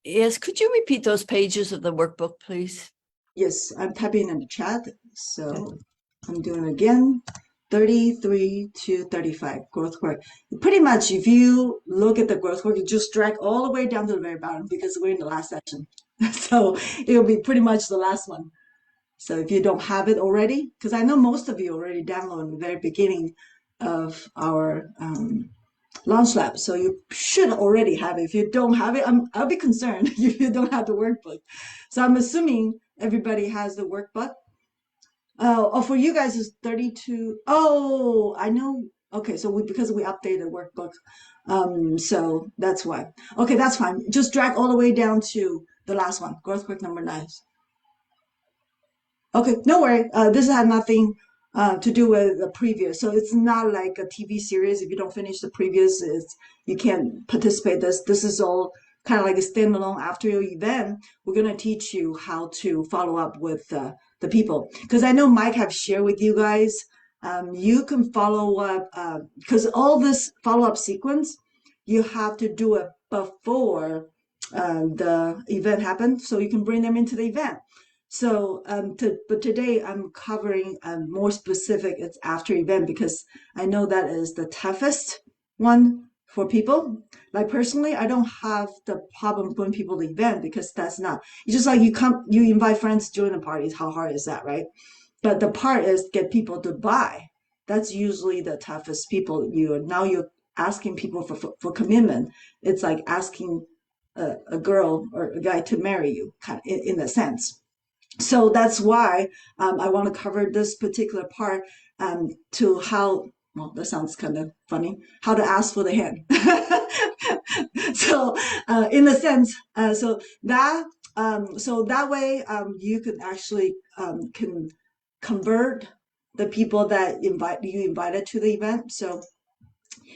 Yes, could you repeat those pages of the workbook, please? Yes, I'm typing in the chat, so I'm doing it again. 33 to 35 growth work. Pretty much, if you look at the growth work, you just drag all the way down to the very bottom because we're in the last section. So it'll be pretty much the last one. So if you don't have it already, because I know most of you already downloaded the very beginning of our Launch Lab, so you should already have it. If you don't have it, I'll be concerned if you don't have the workbook. So I'm assuming everybody has the workbook. Oh, for you guys it's 32. Oh, I know. Okay, so because we updated workbook, so that's why. Okay, that's fine. Just drag all the way down to the last one, growth work number 9. Okay, no worry. This had nothing to do with the previous, so it's not like a TV series. If you don't finish the previous, you can't participate. This is all kind of like a standalone after your event. We're gonna teach you how to follow up with the people, because I know Mike have shared with you guys. You can follow up because all this follow up sequence, you have to do it before the event happens, so you can bring them into the event. So, but today I'm covering more specific. It's after event because I know that is the toughest one for people. Like personally, I don't have the problem putting people to the event because that's not. It's just like you invite friends to join the parties. How hard is that, right? But the part is get people to buy. That's usually the toughest people. You're asking people for commitment. It's like asking a girl or a guy to marry you, kind of, in a sense. So that's why I want to cover this particular part to how, well, that sounds kind of funny, how to ask for the hand. So in a sense, so that way you can actually can convert the people that you invited to the event. So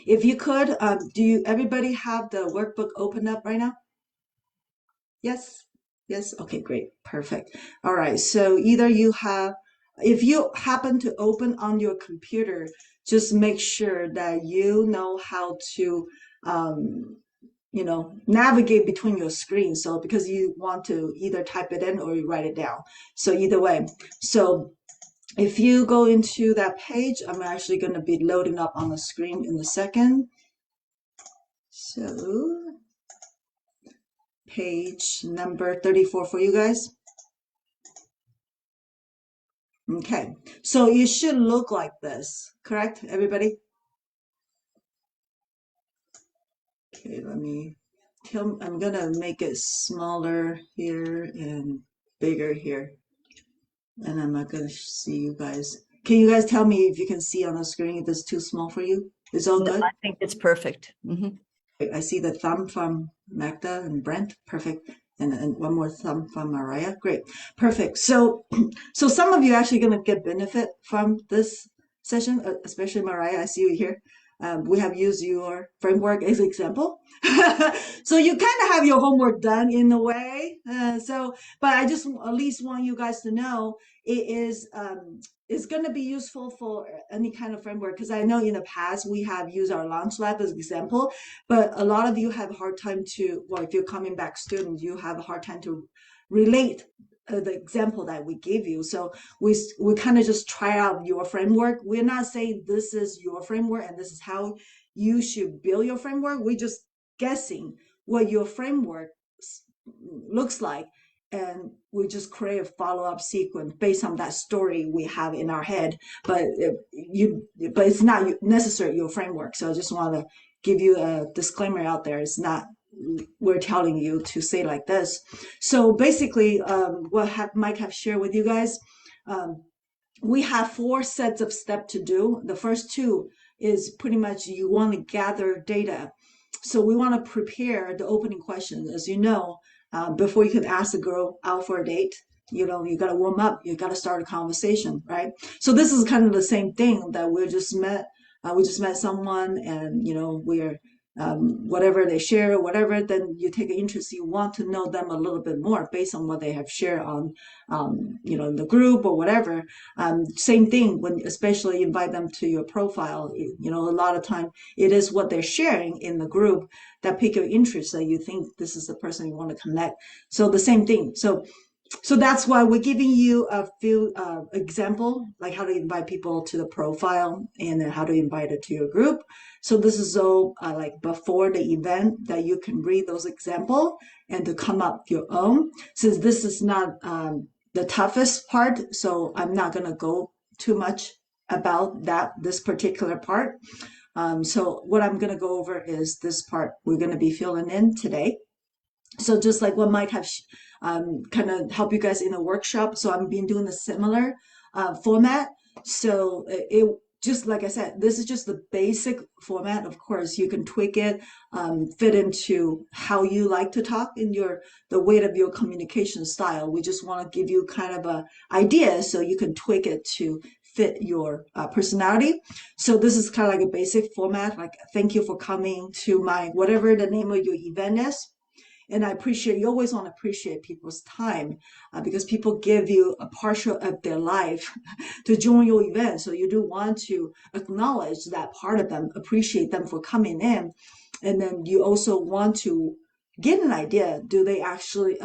if you could, everybody have the workbook open up right now? Yes? Yes? Okay, great. Perfect. All right. So either if you happen to open on your computer, just make sure that you know how to, navigate between your screens. So because you want to either type it in or you write it down. So either way. So if you go into that page, I'm actually going to be loading up on the screen in a second. So page number 34 for you guys. Okay, so it should look like this, correct, everybody? Okay, I'm gonna make it smaller here and bigger here. And I'm not gonna see you guys. Can you guys tell me if you can see on the screen if it's too small for you? It's all good? I think it's perfect. I see the thumb from Magda and Brent. Perfect. And one more thumb from Mariah. Great. Perfect. So some of you are actually going to get benefit from this session, especially Mariah. I see you here. We have used your framework as an example. So you kind of have your homework done in a way. But I just at least want you guys to know it's going to be useful for any kind of framework, because I know in the past we have used our Launch Lab as an example, but a lot of you have a hard time well, if you're coming back students, you have a hard time to relate the example that we gave you. So we kind of just try out your framework. We're not saying this is your framework and this is how you should build your framework. We're just guessing what your framework looks like, and we just create a follow-up sequence based on that story we have in our head. But it's not necessarily your framework. So I just want to give you a disclaimer out there. It's not we're telling you to say like this. So basically, what Mike have shared with you guys, we have 4 sets of steps to do. The first 2 is pretty much you want to gather data. So we want to prepare the opening questions. As you know, before you can ask a girl out for a date, you got to warm up, you got to start a conversation, right? So this is kind of the same thing that we just met someone, and we're whatever they share or whatever, then you take an interest. You want to know them a little bit more based on what they have shared on, in the group or whatever. Same thing when, especially invite them to your profile. A lot of time it is what they're sharing in the group that pique your interest, that you think this is the person you want to connect. So the same thing. So that's why we're giving you a few example, like how to invite people to the profile and then how to invite it to your group. So this is all like before the event that you can read those example and to come up your own. Since this is not the toughest part, so I'm not going to go too much about this particular part. So what I'm going to go over is this part we're going to be filling in today. So just like what might have kind of help you guys in a workshop. So I've been doing a similar format. So it just like I said, this is just the basic format. Of course, you can tweak it, fit into how you like to talk in the weight of your communication style. We just want to give you kind of a idea so you can tweak it to fit your personality. So this is kind of like a basic format. Like, thank you for coming to my, whatever the name of your event is. And you always want to appreciate people's time because people give you a partial of their life to join your event. So you do want to acknowledge that part of them, appreciate them for coming in. And then you also want to get an idea, do they actually,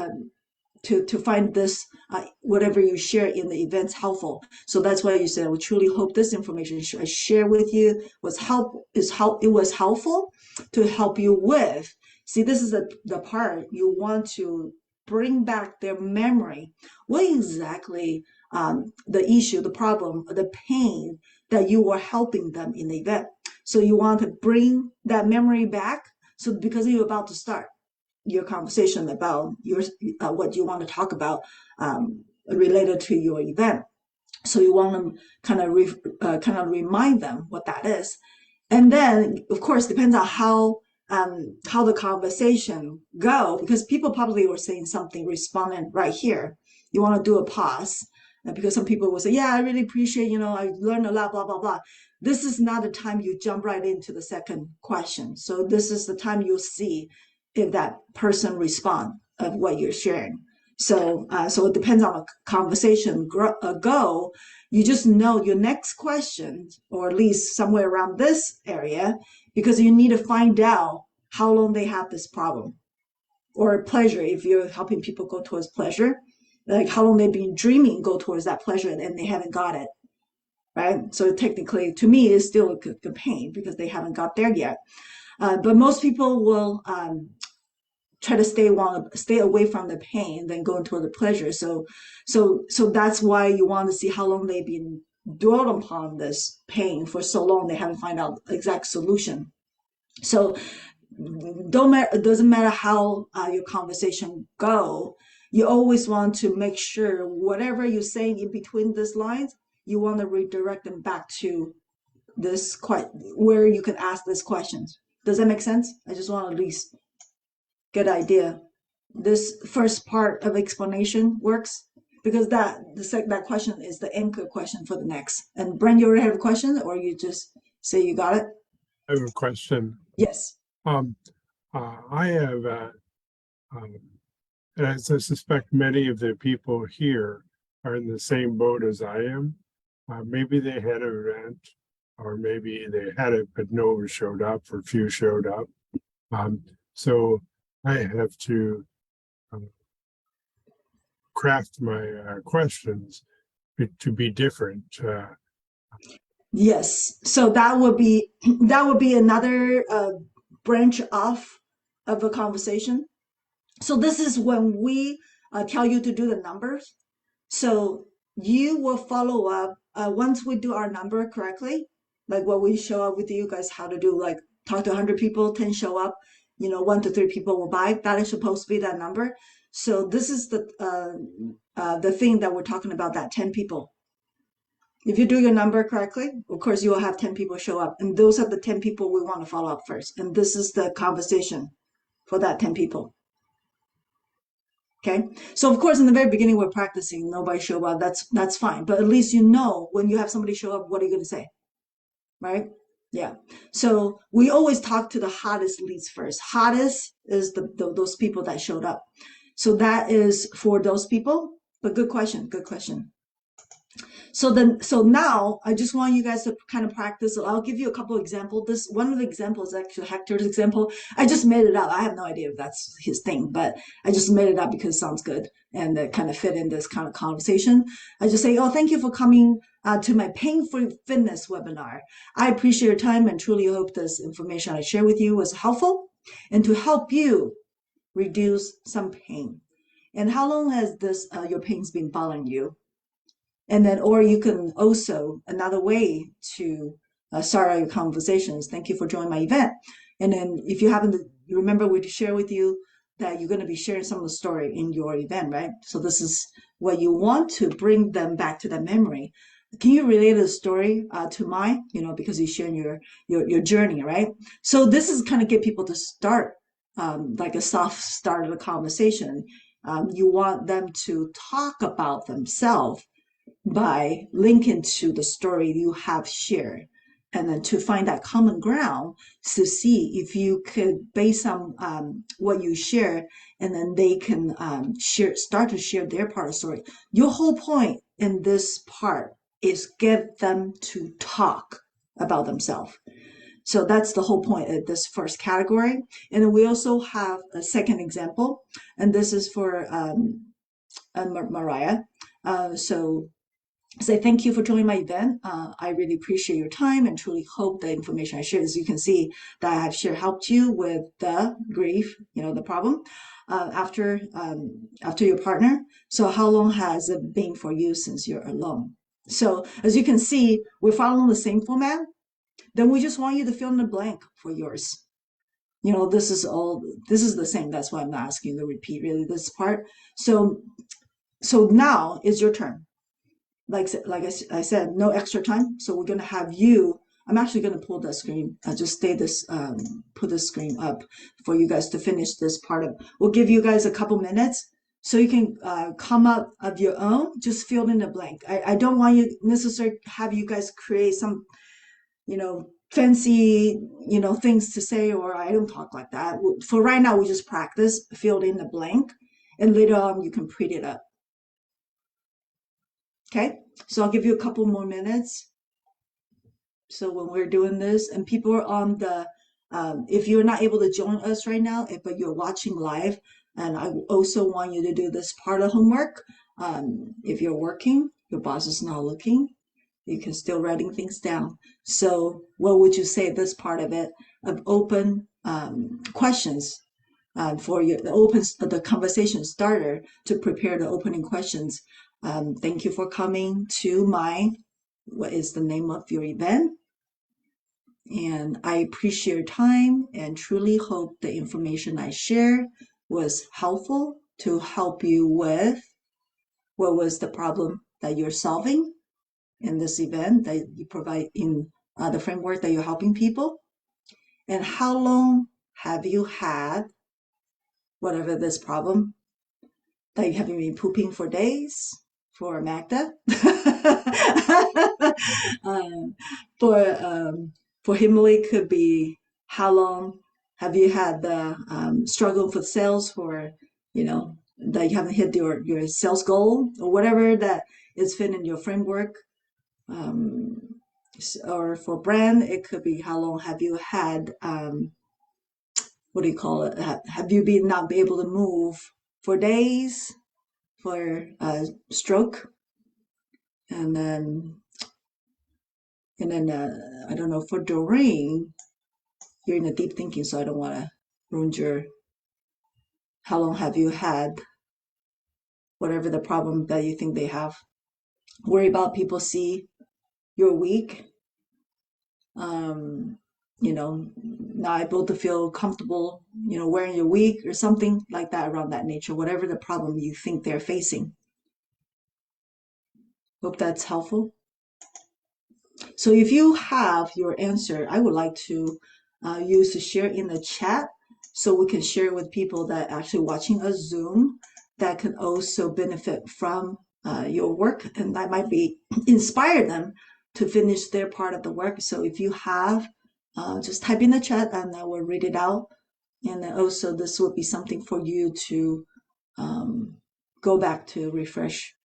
to find this, whatever you share in the events helpful. So that's why you said, we truly hope this information I share with you it was helpful to help you with. See, this is the part you want to bring back their memory. What exactly the issue, the problem, the pain that you were helping them in the event. So you want to bring that memory back. So because you're about to start your conversation about what you want to talk about related to your event. So you want to kind of remind them what that is. And then, of course, depends on how the conversation go, because people probably were saying something, responding right here. You want to do a pause because some people will say, yeah, I really appreciate, I learned a lot, blah, blah, blah. This is not the time you jump right into the second question. So this is the time you'll see if that person respond of what you're sharing. So it depends on the conversation go. You just know your next question, or at least somewhere around this area, because you need to find out how long they have this problem or pleasure. If you're helping people go towards pleasure, like how long they've been dreaming go towards that pleasure and they haven't got it, right? So technically, to me, it's still a pain because they haven't got there yet. But most people will try to stay away from the pain than go into the pleasure. So that's why you want to see how long they've been dwelt upon this pain for so long they haven't found out the exact solution. So it doesn't matter how your conversation go. You always want to make sure whatever you're saying in between these lines, you want to redirect them back to this where you can ask these questions. Does that make sense? I just want to at least get an idea. This first part of explanation works because that question is the anchor question for the next. And Brent, you already have a question, or you just say you got it? I have a question. Yes. I have, as I suspect many of the people here are in the same boat as I am. Maybe they had an event, or maybe they had it, but no one showed up, or few showed up. So I have to craft my questions to be different. Yes. So that would be another branch off of a conversation. So this is when we tell you to do the numbers. So you will follow up once we do our number correctly, like what we show up with you guys, how to do, like talk to 100 people, 10 show up, 1 to 3 people will buy. That is supposed to be that number. So this is the thing that we're talking about, that 10 people. If you do your number correctly, of course, you will have 10 people show up. And those are the 10 people we want to follow up first. And this is the conversation for that 10 people. Okay. So of course, in the very beginning, we're practicing. Nobody show up. That's fine. But at least when you have somebody show up, what are you going to say? Right? Yeah. So we always talk to the hottest leads first. Hottest is those people that showed up. So that is for those people. But good question. Good question. So now I just want you guys to kind of practice. I'll give you a couple examples. This one of the examples is actually Hector's example. I just made it up. I have no idea if that's his thing, but I just made it up because it sounds good and it kind of fit in this kind of conversation. I just say, oh, thank you for coming to my pain-free fitness webinar. I appreciate your time and truly hope this information I share with you was helpful and to help you reduce some pain. And how long has this your pains been bothering you? And then, or you can also, another way to start out your conversations. Thank you for joining my event. And then if you haven't, you remember we share with you that you're going to be sharing some of the story in your event, right? So this is what you want to bring them back to that memory. Can you relate the story to mine? Because you're sharing your journey, right? So this is kind of get people to start like a soft start of the conversation. You want them to talk about themselves by linking to the story you have shared, and then to find that common ground to see if you could, based on what you share, and then they can start to share their part of the story. Your whole point in this part is get them to talk about themselves. So that's the whole point of this first category. And then we also have a second example, and this is for Mariah. So say thank you for joining my event. I really appreciate your time and truly hope the information I shared, as you can see, that I have shared helped you with the grief, the problem after your partner. So how long has it been for you since you're alone? So as you can see, we're following the same format. Then we just want you to fill in the blank for yours. This is the same. That's why I'm not asking you to repeat really this part. So now is your turn. Like I said, no extra time. So we're going to have you, I'm actually going to pull the screen. Just put the screen up for you guys to finish this part of, we'll give you guys a couple minutes so you can come up of your own, just fill in the blank. I don't want you necessarily have you guys create some, fancy, things to say, or I don't talk like that. For right now, we just practice, fill in the blank, and later on you can print it up. Okay, so I'll give you a couple more minutes. So when we're doing this, and people are on the, if you're not able to join us right now, but you're watching live, and I also want you to do this part of homework. If you're working, your boss is not looking, you can still writing things down. So what would you say this part of it, of open questions for the conversation starter to prepare the opening questions. Thank you for coming to what is the name of your event? And I appreciate your time and truly hope the information I share was helpful to help you with what was the problem that you're solving in this event that you provide in the framework that you're helping people. And how long have you had whatever this problem that you haven't been pooping for days? For Magda, for Himali could be how long have you had the struggle for sales for that you haven't hit your sales goal or whatever that is fit in your framework. Or for brand, it could be how long have you had what do you call it? Have you been not be able to move for days? For stroke, and then I don't know, for Doreen, you're in a deep thinking, so I don't want to ruin your, how long have you had whatever the problem that you think they have. Worry about people see you're weak, not able to feel comfortable, wearing your wig or something like that around that nature, whatever the problem you think they're facing. Hope that's helpful. So if you have your answer, I would like to use to share in the chat so we can share with people that actually watching a Zoom that can also benefit from your work, and that might be inspire them to finish their part of the work. So if you have just type in the chat and I will read it out. And then also this will be something for you to go back to refresh.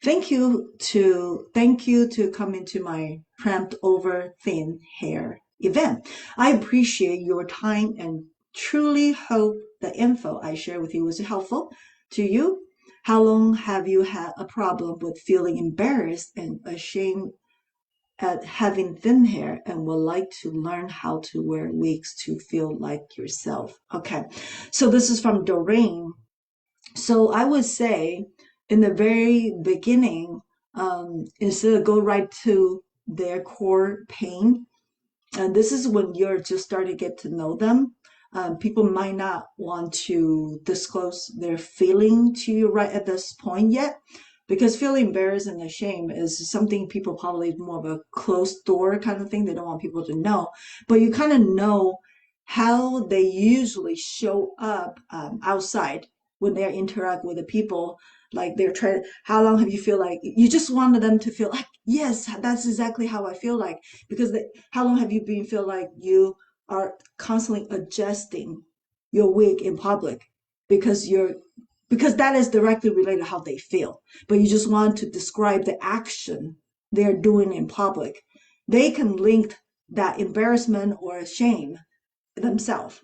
Thank you to come into my Cramped Over Thin Hair event. I appreciate your time and truly hope the info I share with you was helpful to you. How long have you had a problem with feeling embarrassed and ashamed at having thin hair and would like to learn how to wear wigs to feel like yourself? Okay, so this is from Doreen. So I would say in the very beginning, instead of go right to their core pain, and this is when you're just starting to get to know them. People might not want to disclose their feeling to you right at this point yet, because feeling embarrassed and ashamed is something people probably more of a closed door kind of thing. They don't want people to know, but you kind of know how they usually show up outside when they interact with the people. Like they're trying, how long have you feel like you just wanted them to feel like, yes, that's exactly how I feel like, because how long have you been feel like you are constantly adjusting your wig in public because that is directly related to how they feel, but you just want to describe the action they're doing in public. They can link that embarrassment or shame themselves.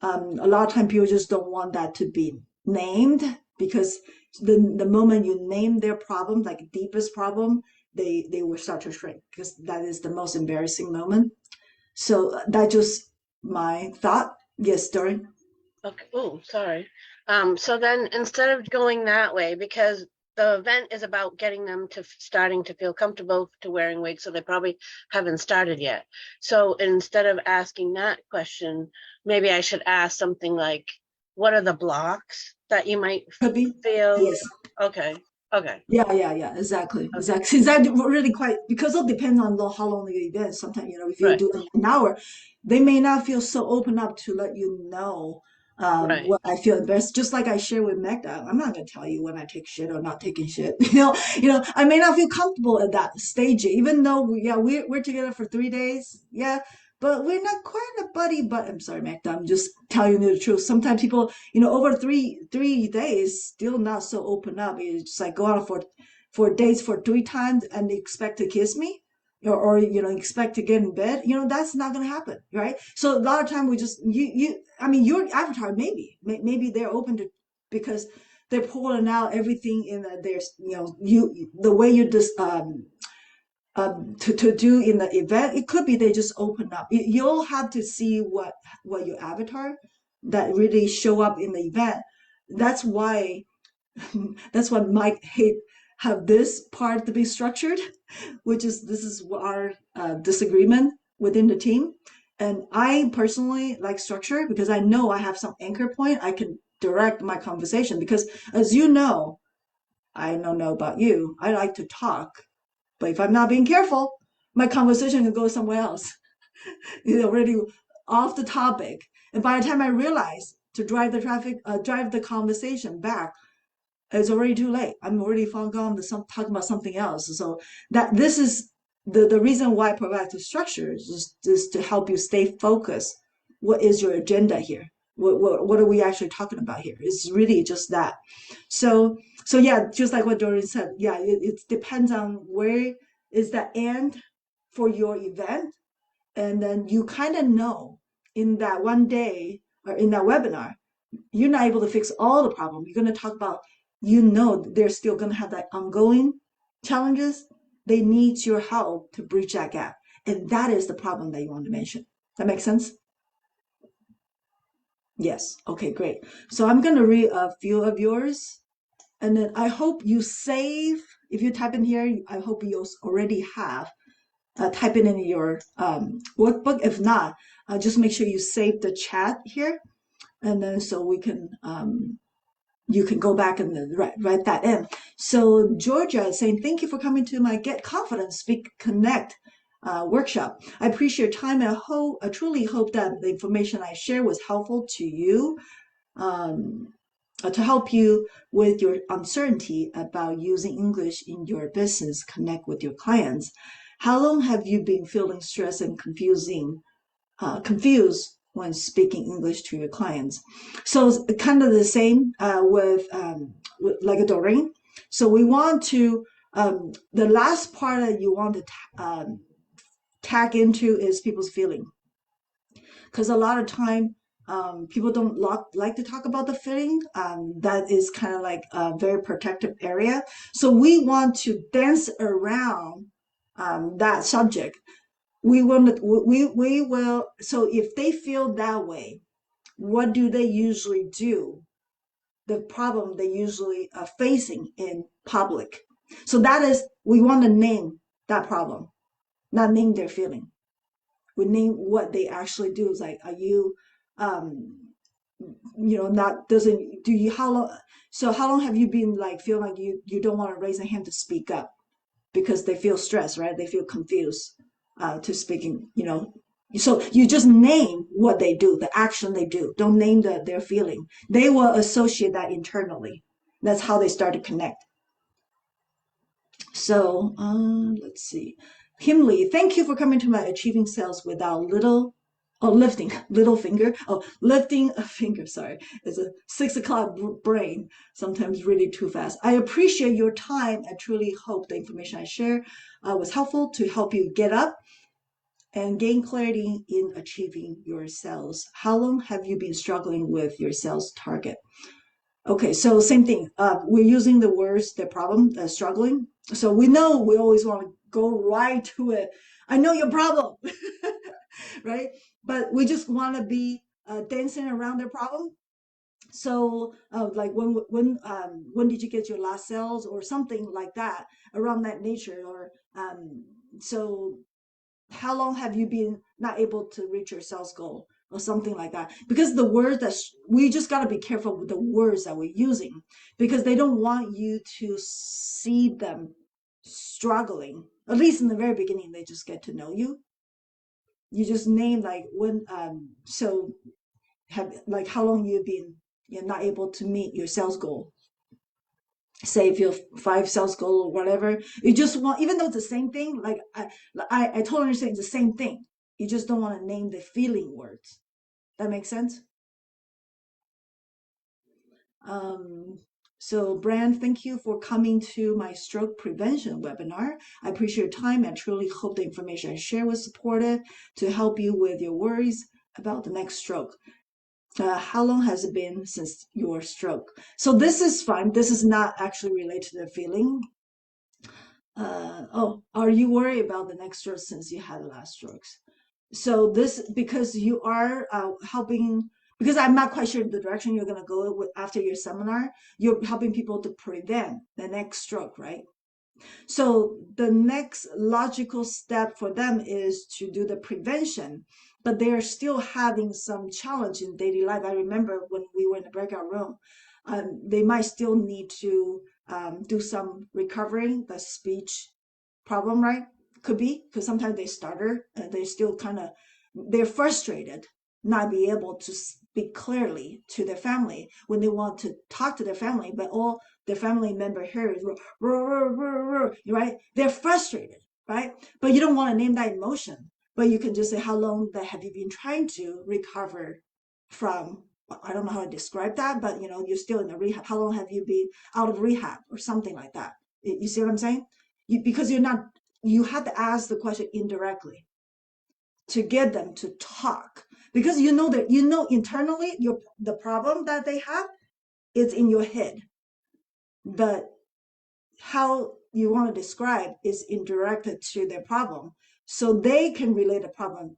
A lot of times people just don't want that to be named, because the moment you name their problem, like deepest problem, they will start to shrink, because that is the most embarrassing moment. So that just my thought. Yes, Dory. Okay. Oh, sorry. So then instead of going that way, because the event is about getting them to starting to feel comfortable to wearing wigs, so they probably haven't started yet. So instead of asking that question, maybe I should ask something like, what are the blocks that you might Could be. feel? Yes. Okay. Okay. Yeah, exactly. Since that really quite, because it depends on how long the event. Sometimes, if you Right. do it in an hour, they may not feel so open up to let you know Right. what I feel best. Just like I share with Magda, I'm not gonna tell you when I take shit or not taking shit. I may not feel comfortable at that stage, even though we're together for 3 days. Yeah, but we're not quite a buddy. But I'm sorry, Magda, I'm just telling you the truth. Sometimes people, over three days, still not so open up. It's just like go out for dates for 3 times and expect to kiss me, or expect to get in bed. That's not gonna happen, right? So a lot of time we just your avatar, maybe they're open to, because they're pulling out everything in there's the way you just to do in the event. It could be they just open up. You'll have to see what your avatar that really show up in the event. That's why Mike have this part to be structured, which is this is our disagreement within the team. And I personally like structure because I know I have some anchor point I can direct my conversation, because as you know, I don't know about you, I like to talk, but if I'm not being careful, my conversation can go somewhere else. Really off the topic. And by the time I realize to drive the conversation back, it's already too late. I'm already gone talking about something else. So that this is the reason why I provide the structure is to help you stay focused. What is your agenda here? What are we actually talking about here? It's really just that. So yeah, just like what Doreen said, yeah, it depends on where is the end for your event, and then you kind of know in that one day or in that webinar, you're not able to fix all the problem. You're going to talk about, they're still going to have that ongoing challenges. They need your help to bridge that gap. And that is the problem that you want to mention. That makes sense? Yes. Okay, great. So I'm going to read a few of yours. And then I hope you save, if you type in here, I hope you already have type it in your workbook. If not, just make sure you save the chat here. And then so we can you can go back and write that in. So Georgia is saying, thank you for coming to my Get Confident, Speak, Connect workshop. I appreciate your time, and I truly hope that the information I share was helpful to you, to help you with your uncertainty about using English in your business, connect with your clients. How long have you been feeling stressed and confused when speaking English to your clients? So it's kind of the same with like a Doreen. So we want to the last part that you want to tag into is people's feeling, because a lot of time people don't like to talk about the feeling. That is kind of like a very protective area. So we want to dance around that subject. We will. So if they feel that way, what do they usually do? The problem they usually are facing in public. So that is, we want to name that problem, not name their feeling. We name what they actually do. It's like, are you, not doesn't do you how long? So how long have you been like feel like you don't want to raise a hand to speak up because they feel stressed, right? They feel confused to speaking. So you just name what they do, the action they do. Don't name their feeling. They will associate that internally. That's how they start to connect. So let's see. Himley, thank you for coming to my Achieving Sales Without lifting a finger. Sorry, it's a 6 o'clock brain, sometimes really too fast. I appreciate your time and truly hope the information I share was helpful to help you get up and gain clarity in achieving your sales. How long have you been struggling with your sales target? Okay, so same thing. We're using the words, the problem, struggling. So we know we always want to go right to it. I know your problem, right? But we just want to be dancing around their problem. So like when did you get your last sales or something like that around that nature? Or so how long have you been not able to reach your sales goal or something like that? Because the word we just got to be careful with the words that we're using, because they don't want you to see them struggling. At least in the very beginning, they just get to know you. You just name like when so have like how long you've been you're not able to meet your sales goal. Say if you have 5 sales goal or whatever, you just want, even though it's the same thing, like I totally understand it's the same thing. You just don't want to name the feeling words. That makes sense? So Brand, thank you for coming to my stroke prevention webinar. I appreciate your time and truly hope the information I share was supportive to help you with your worries about the next stroke. How long has it been since your stroke? So this is fine. This is not actually related to the feeling. Are you worried about the next stroke since you had the last strokes? So this, because you are helping, because I'm not quite sure the direction you're going to go with after your seminar, you're helping people to prevent the next stroke, right? So the next logical step for them is to do the prevention, but they're still having some challenge in daily life. I remember when we were in the breakout room, they might still need to do some recovering, the speech problem, right? Could be, because sometimes they stutter and they're still they're frustrated, not be able to speak clearly to their family when they want to talk to their family, but all their family member here is right? They're frustrated, right? But you don't want to name that emotion, but you can just say, how long that have you been trying to recover from? I don't know how to describe that, but you're still in the rehab. How long have you been out of rehab or something like that? You see what I'm saying? Because you have to ask the question indirectly to get them to talk, because that internally the problem that they have is in your head, but how you want to describe is indirected to their problem, so they can relate the problem,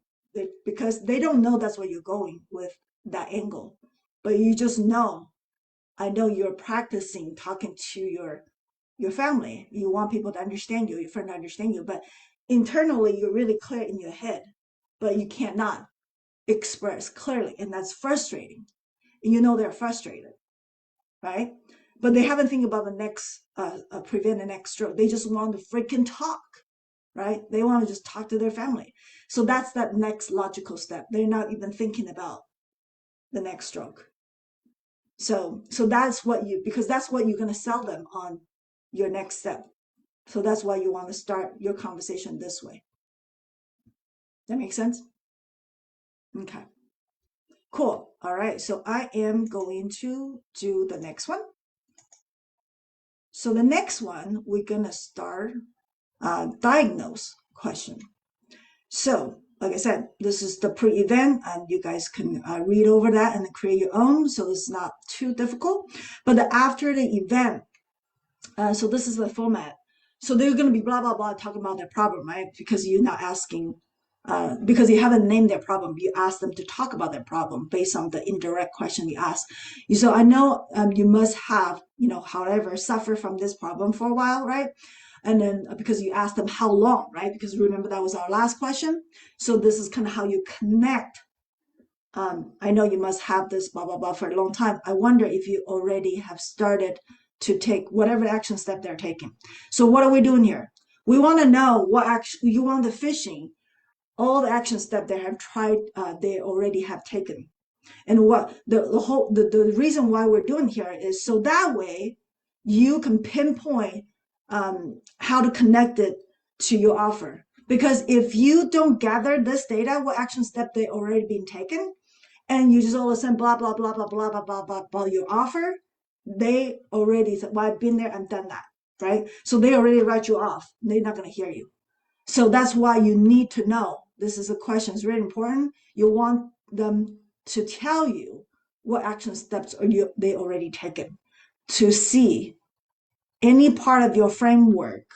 because they don't know that's where you're going with that angle, but you just know. I know you're practicing talking to your family. You want people to understand you, your friend to understand you, but internally you're really clear in your head, but you cannot express clearly, and that's frustrating. And they're frustrated, right? But they haven't think about the next prevent the next stroke. They just want to freaking talk, right? They want to just talk to their family. So that's that next logical step. They're not even thinking about the next stroke. So that's what because that's what you're going to sell them on your next step. So that's why you want to start your conversation this way. That makes sense? Okay. Cool. All right. So I am going to do the next one. So the next one, we're going to start diagnose question. So, like I said, this is the pre-event, and you guys can read over that and create your own. So it's not too difficult. But after the event, so this is the format. So they're going to be blah, blah, blah, talking about their problem, right? Because you're not asking, because you haven't named their problem. You ask them to talk about their problem based on the indirect question you ask. So I know you must have, however, suffer from this problem for a while, right? And then because you asked them how long, right? Because remember that was our last question. So this is kind of how you connect. I know you must have this blah, blah, blah for a long time. I wonder if you already have started to take whatever action step they're taking. So what are we doing here? We want to know what action you want the fishing, all the action step they have tried, they already have taken. And what the reason why we're doing here is so that way you can pinpoint how to connect it to your offer. Because if you don't gather this data, what action step they already been taken, and you just all of a sudden blah blah blah blah blah blah blah blah blah your offer, they already said, well, I've been there and done that, right? So they already write you off. They're not going to hear you. So that's why you need to know. This is a question. It's really important. You want them to tell you what action steps are they already taken to see any part of your framework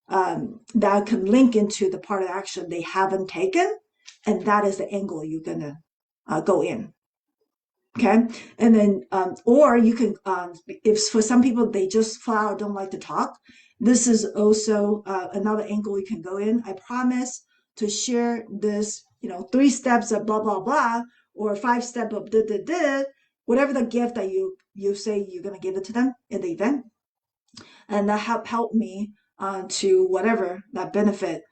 that can link into the part of action they haven't taken, and that is the angle you're gonna go in. Okay, and then or you can if for some people they just flat out don't like to talk, this is also another angle you can go in. I promise to share this 3 steps of blah blah blah or 5 steps of whatever the gift that you say you're gonna give it to them in the event, and that help me to whatever that benefit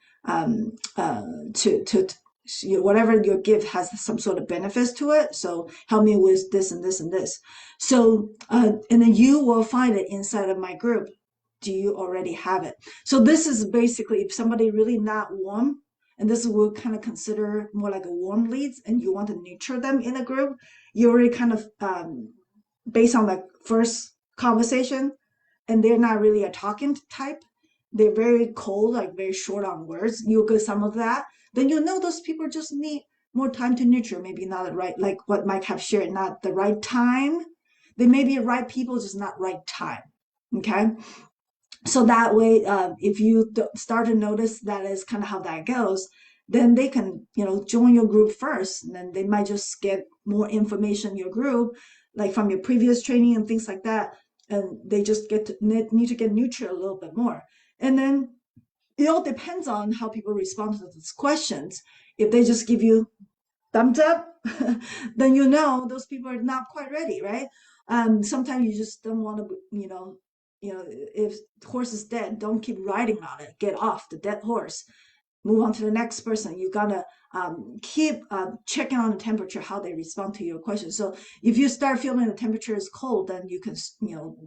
to whatever your gift has some sort of benefits to it. So help me with this and this and this. So and then you will find it inside of my group. Do you already have it? So this is basically if somebody really not warm, and this will kind of consider more like a warm leads, and you want to nurture them in a group, you already kind of based on the first conversation, and they're not really a talking type. They're very cold, like very short on words. You'll get some of that. Then you know those people just need more time to nurture. Maybe not the right, like what Mike have shared, not the right time. They may be right people, just not right time. Okay. So that way, if you start to notice that is kind of how that goes, then they can, join your group first. And then they might just get more information in your group, like from your previous training and things like that. And they just need to get nurtured a little bit more. And then it all depends on how people respond to these questions. If they just give you thumbs up, then those people are not quite ready, right? Sometimes you just don't want to, if the horse is dead, don't keep riding on it. Get off the dead horse. Move on to the next person. You gotta keep checking on the temperature, how they respond to your question. So if you start feeling the temperature is cold, then you can,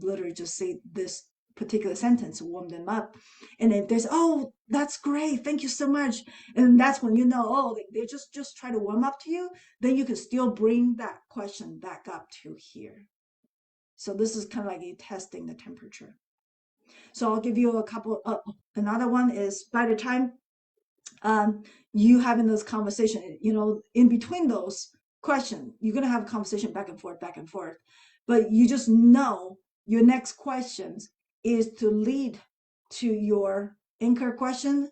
literally just say this particular sentence, warm them up. And if there's, oh, that's great, thank you so much, and that's when they just try to warm up to you, then you can still bring that question back up to here. So this is kind of like you testing the temperature. So I'll give you a couple. Another one is by the time you having this conversation, in between those questions, you're gonna have a conversation back and forth, but you just know your next questions is to lead to your anchor question.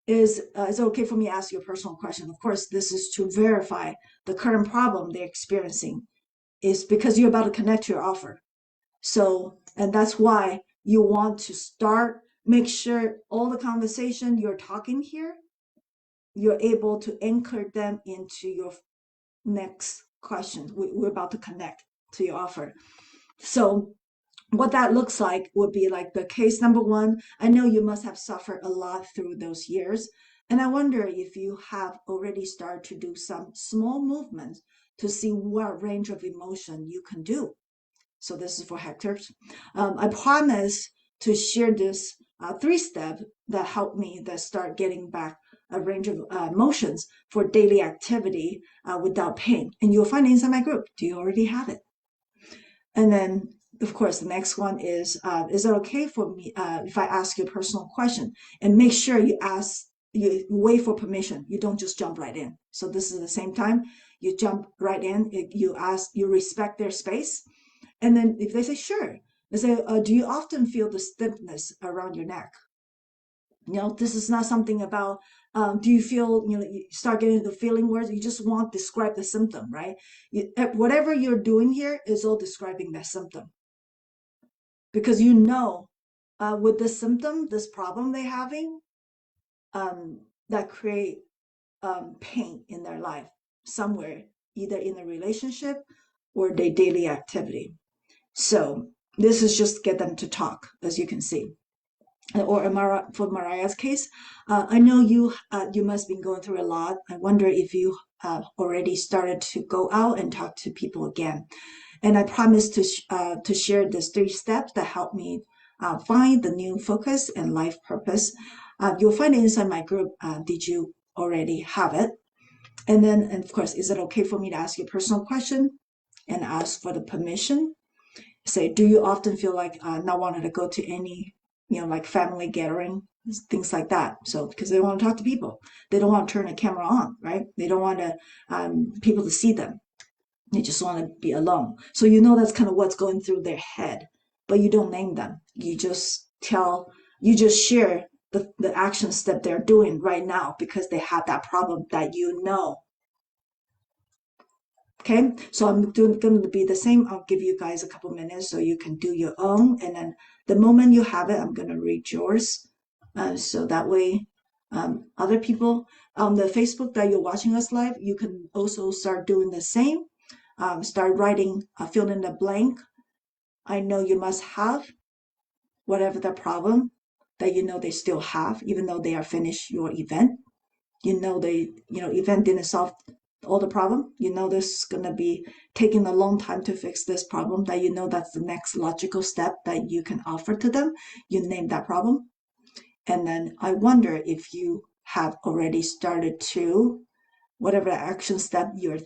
Is it okay for me to ask you a personal question? Of course, this is to verify the current problem they're experiencing is because you're about to connect to your offer. So, and that's why you want to make sure all the conversation you're talking here, you're able to anchor them into your next question. We're about to connect to your offer. So what that looks like would be like the case number 1. I know you must have suffered a lot through those years. And I wonder if you have already started to do some small movements to see what range of emotion you can do. So this is for Hector. I promise to share this 3-step that helped me that start getting back a range of motions for daily activity without pain. And you'll find it inside my group. Do you already have it? And then, of course, the next one is it okay for me if I ask you a personal question? And make sure you wait for permission. You don't just jump right in. So this is the same time you jump right in. You respect their space. And then if they say, sure, they say, do you often feel the stiffness around your neck? This is not something about, do you feel, you start getting the feeling words, you just want to describe the symptom, right? Whatever you're doing here is all describing that symptom. Because with this symptom, this problem they're having, that create pain in their life somewhere, either in a relationship or their daily activity. So this is just get them to talk, as you can see. Or for Mariah's case, I know you must be going through a lot. I wonder if you already started to go out and talk to people again. And I promise to share these 3 steps that help me find the new focus and life purpose. You'll find it inside my group. Did you already have it? And then, and of course, is it okay for me to ask you a personal question and ask for the permission? Say, do you often feel like not wanting to go to any, like family gathering, things like that? So, because they don't want to talk to people. They don't want to turn a camera on, right? They don't want to people to see them. They just want to be alone. So that's kind of what's going through their head, but you don't name them. You just share the action step they're doing right now because they have that problem that Okay, so I'm going to be the same. I'll give you guys a couple minutes so you can do your own. And then the moment you have it, I'm going to read yours. So that way, other people on the Facebook that you're watching us live, you can also start doing the same. Start writing, fill in the blank. I know you must have whatever the problem that they still have, even though they are finished your event. Event didn't solve all the problem. This is going to be taking a long time to fix this problem, that that's the next logical step that you can offer to them. You name that problem. And then I wonder if you have already started to, whatever action step you're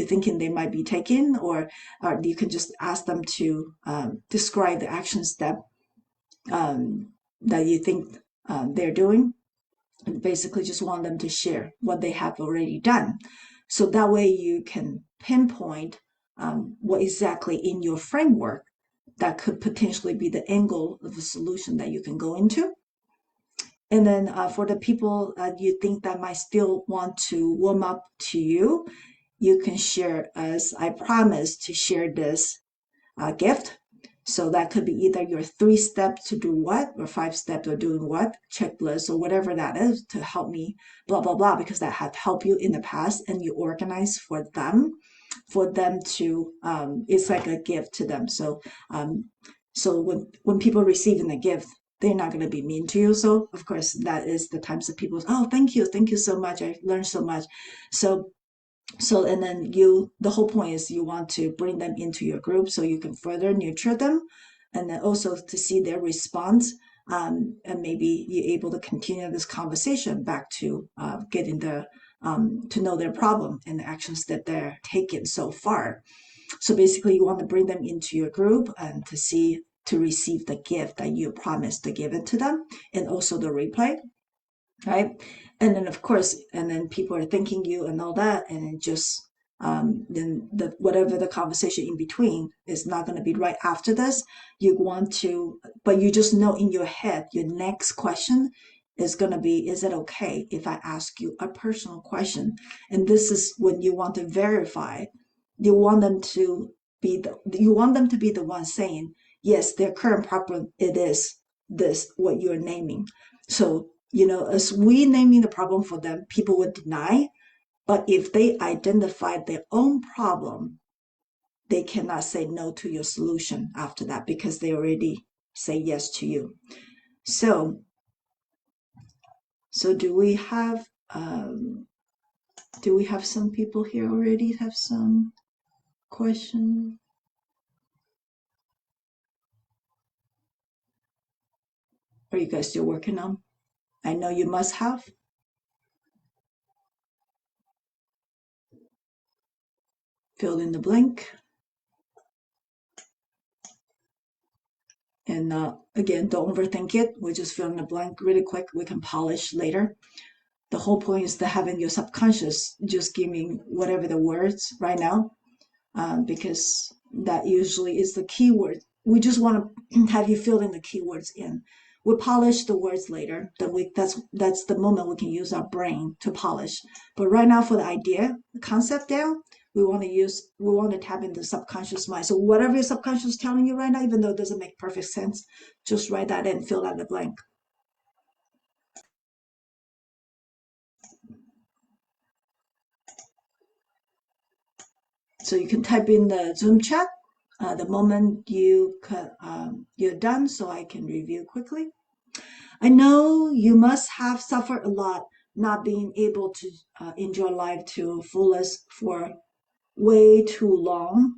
thinking they might be taking, or you can just ask them to describe the action step that you think they're doing. And basically just want them to share what they have already done. So that way you can pinpoint what exactly in your framework that could potentially be the angle of a solution that you can go into. And then for the people you think that might still want to warm up to you, you can share, as I promised, to share this gift. So that could be either your 3 steps to do what, or 5 steps of doing what, checklist, or whatever that is to help me, blah, blah, blah, because that had helped you in the past and you organize for them to, it's like a gift to them. So, so when people receiving the gift, they're not going to be mean to you. So of course, that is the times that people, oh, thank you so much. I learned so much. So, and then the whole point is you want to bring them into your group so you can further nurture them, and then also to see their response, and maybe you're able to continue this conversation back to getting to know their problem and the actions that they're taking so far. So basically you want to bring them into your group and to receive the gift that you promised to give it to them, and also the replay, right? And then of course, and then people are thanking you and all that, and it just then whatever the conversation in between is not going to be right after this. You want to, but you just know in your head your next question is going to be, is it okay if I ask you a personal question? And this is when you want to verify. You want them to be the one saying, yes, their current problem, it is this what you're naming. So as we naming the problem for them, people would deny. But if they identify their own problem, they cannot say no to your solution after that, because they already say yes to you. So do we have some people here already have some question? Are you guys still working on? I know you must have. Fill in the blank. And again, don't overthink it. We just fill in the blank really quick. We can polish later. The whole point is to having your subconscious just giving whatever the words right now, because that usually is the keyword. We just want to have you fill in the keywords in. We polish the words later. That's the moment we can use our brain to polish. But right now, for the idea, the concept down, we want to tap into the subconscious mind. So whatever your subconscious is telling you right now, even though it doesn't make perfect sense, just write that in, fill out the blank. So you can type in the Zoom chat the moment you're done, so I can review quickly. I know you must have suffered a lot not being able to enjoy life to fullest for way too long.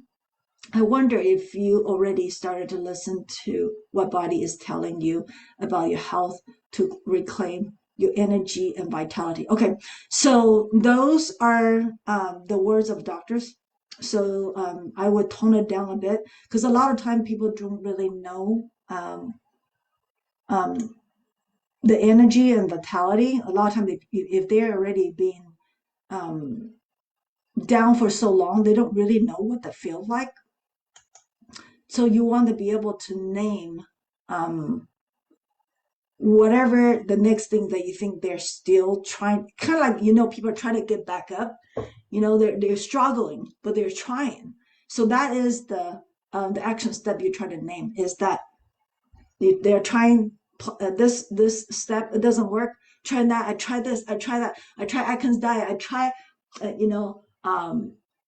I wonder if you already started to listen to what body is telling you about your health to reclaim your energy and vitality. Okay, so those are the words of doctors. So I would tone it down a bit because a lot of time people don't really know the energy and vitality. A lot of times if they're already being down for so long, they don't really know what that feels like. So you want to be able to name whatever the next thing that you think they're still trying, kind of like, people are trying to get back up. They're struggling, but they're trying. So that is the action step you try to name, is that they're trying this step, it doesn't work. Try that. I try this. I try that. I try Atkins diet. I try,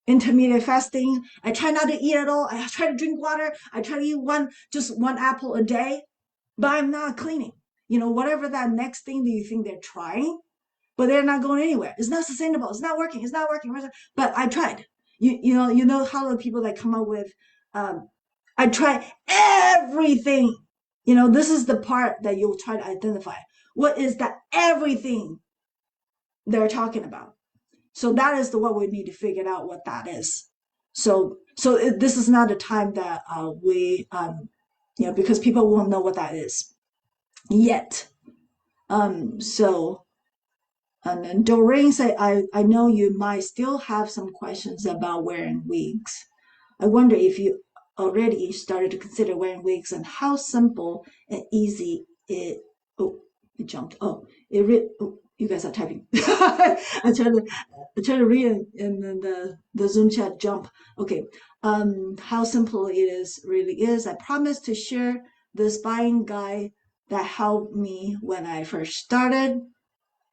intermediate fasting. I try not to eat at all. I try to drink water. I try to eat just one apple a day, but I'm not cleaning. Whatever that next thing that you think they're trying, but they're not going anywhere. It's not sustainable. It's not working. It's not working. But I tried. You know how the people that come up with, I tried everything. This is the part that you'll try to identify. What is that everything they're talking about? So that is what we need to figure out what that is. So this is not a time that we, because people won't know what that is yet. And then Doreen said, I know you might still have some questions about wearing wigs. I wonder if you already started to consider wearing wigs and how simple and easy it jumped. You guys are typing. I try to read it and then the Zoom chat jump. Okay. How simple it really is. I promise to share this buying guide that helped me when I first started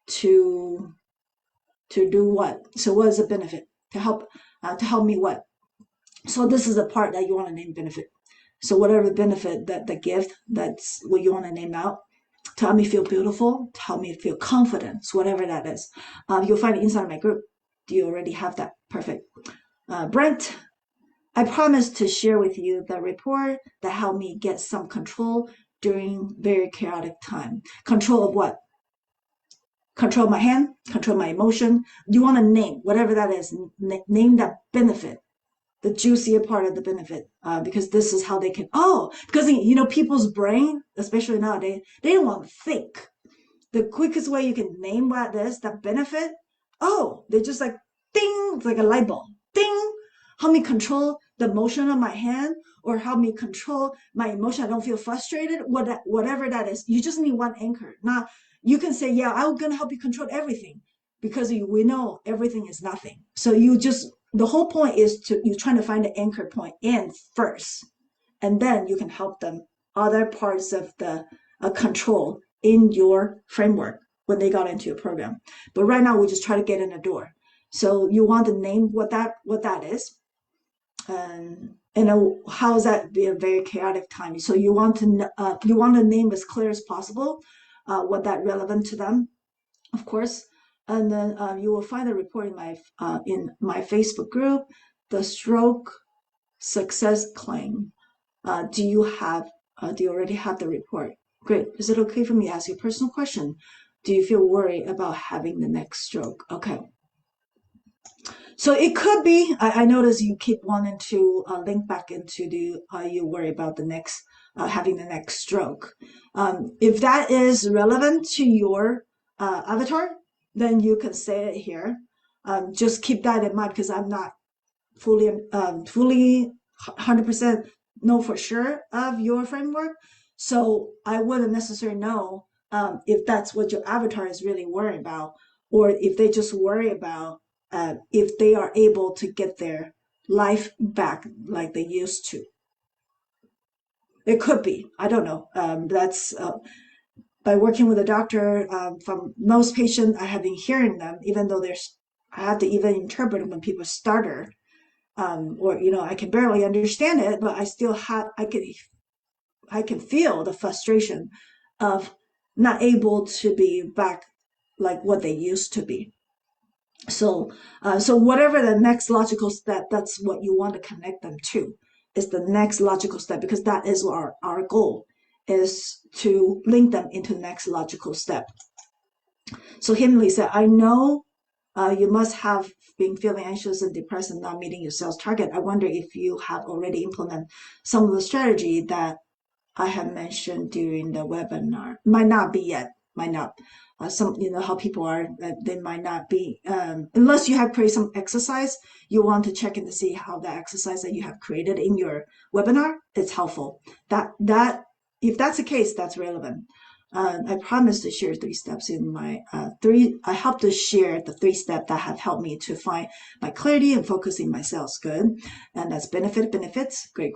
to do what? So what is the benefit? To help me what? So this is the part that you want to name benefit. So whatever benefit, that the gift, that's what you want to name out. To help me feel beautiful, to help me feel confident, so whatever that is. You'll find it inside of my group. Do you already have that? Perfect. Brent, I promised to share with you the report that helped me get some control during very chaotic time. Control of what? Control my hand, control my emotion. You want to name whatever that is. Name that benefit, the juicier part of the benefit, because this is how they can. Because people's brain, especially nowadays, they don't want to think. The quickest way you can name what this, that benefit. They just like ding, it's like a light bulb. Ding, help me control the motion of my hand, or help me control my emotion. I don't feel frustrated. Whatever that is, you just need one anchor. Not. You can say, yeah, I'm going to help you control everything, because we know everything is nothing. So the whole point is you're trying to find the anchor point in first, and then you can help them other parts of the control in your framework when they got into your program. But right now we just try to get in the door. So you want to name what that is. And how is that be a very chaotic time? So you want to name as clear as possible what that relevant to them, of course. And then you will find a report in my Facebook group, the stroke success claim. Do you already have the report? Great. Is it okay for me to ask you a personal question? Do you feel worried about having the next stroke? Okay. So it could be, I notice you keep wanting to link back into the, you worry about the next, having the next stroke. If that is relevant to your avatar, then you can say it here. Just keep that in mind because I'm not fully 100% know for sure of your framework. So I wouldn't necessarily know if that's what your avatar is really worried about, or if they just worry about if they are able to get their life back like they used to. It could be. I don't know. That's by working with a doctor. From most patients, I have been hearing them, even though I have to even interpret when people stutter. Or I can barely understand it, but I still I can feel the frustration of not able to be back like what they used to be. So whatever the next logical step, that's what you want to connect them to, is the next logical step, because that is our goal, is to link them into the next logical step. So Himley said, I know you must have been feeling anxious and depressed and not meeting your sales target. I wonder if you have already implemented some of the strategy that I have mentioned during the webinar. Might not be yet, might not. Some, how people are, they might not be, unless you have created some exercise, you want to check in to see how the exercise that you have created in your webinar is helpful. If that's the case, that's relevant. I promised to share 3 steps in my I helped to share the 3 steps that have helped me to find my clarity and focusing my sales. Good. And that's benefits. Great.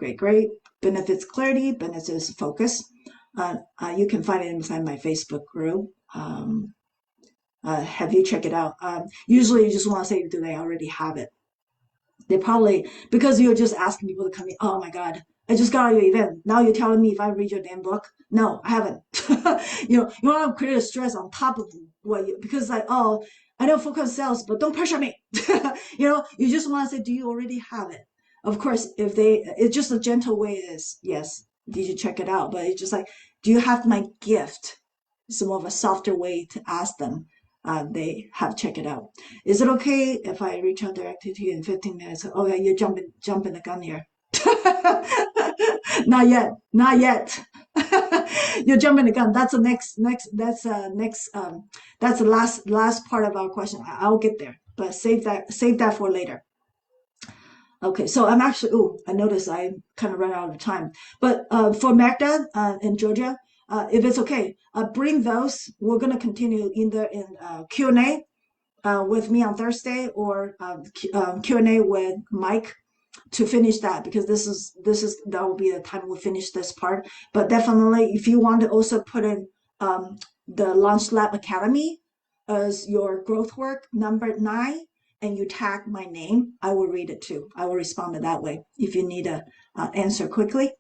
Benefits clarity, benefits focus. You can find it inside my Facebook group. Have you check it out? Usually you just want to say, do they already have it? They probably, because you're just asking people to come in. Oh my God, I just got your event. Now you're telling me if I read your damn book? No, I haven't. You want to create a stress on top of what you, because like, oh, I don't focus sales, but don't pressure me. You just want to say, do you already have it? Of course, if it's just a gentle way is, yes, did you check it out? But it's just like, do you have my gift? It's more of a softer way to ask them. They have checked it out. Is it okay if I reach out directly to you in 15 minutes? Oh yeah, you're jumping the gun here. Not yet. You're jumping the gun. That's the that's the last part of our question. I'll get there, but save that for later. Okay, so I'm actually, I noticed I kind of ran out of time. But for Magda and Georgia, if it's okay, bring those. We're going to continue either in Q&A with me on Thursday, or Q&A with Mike to finish that, because that will be the time we finish this part. But definitely, if you want to also put in the Launch Lab Academy as your growth work number 9, and you tag my name, I will read it too. I will respond to that way if you need a answer quickly.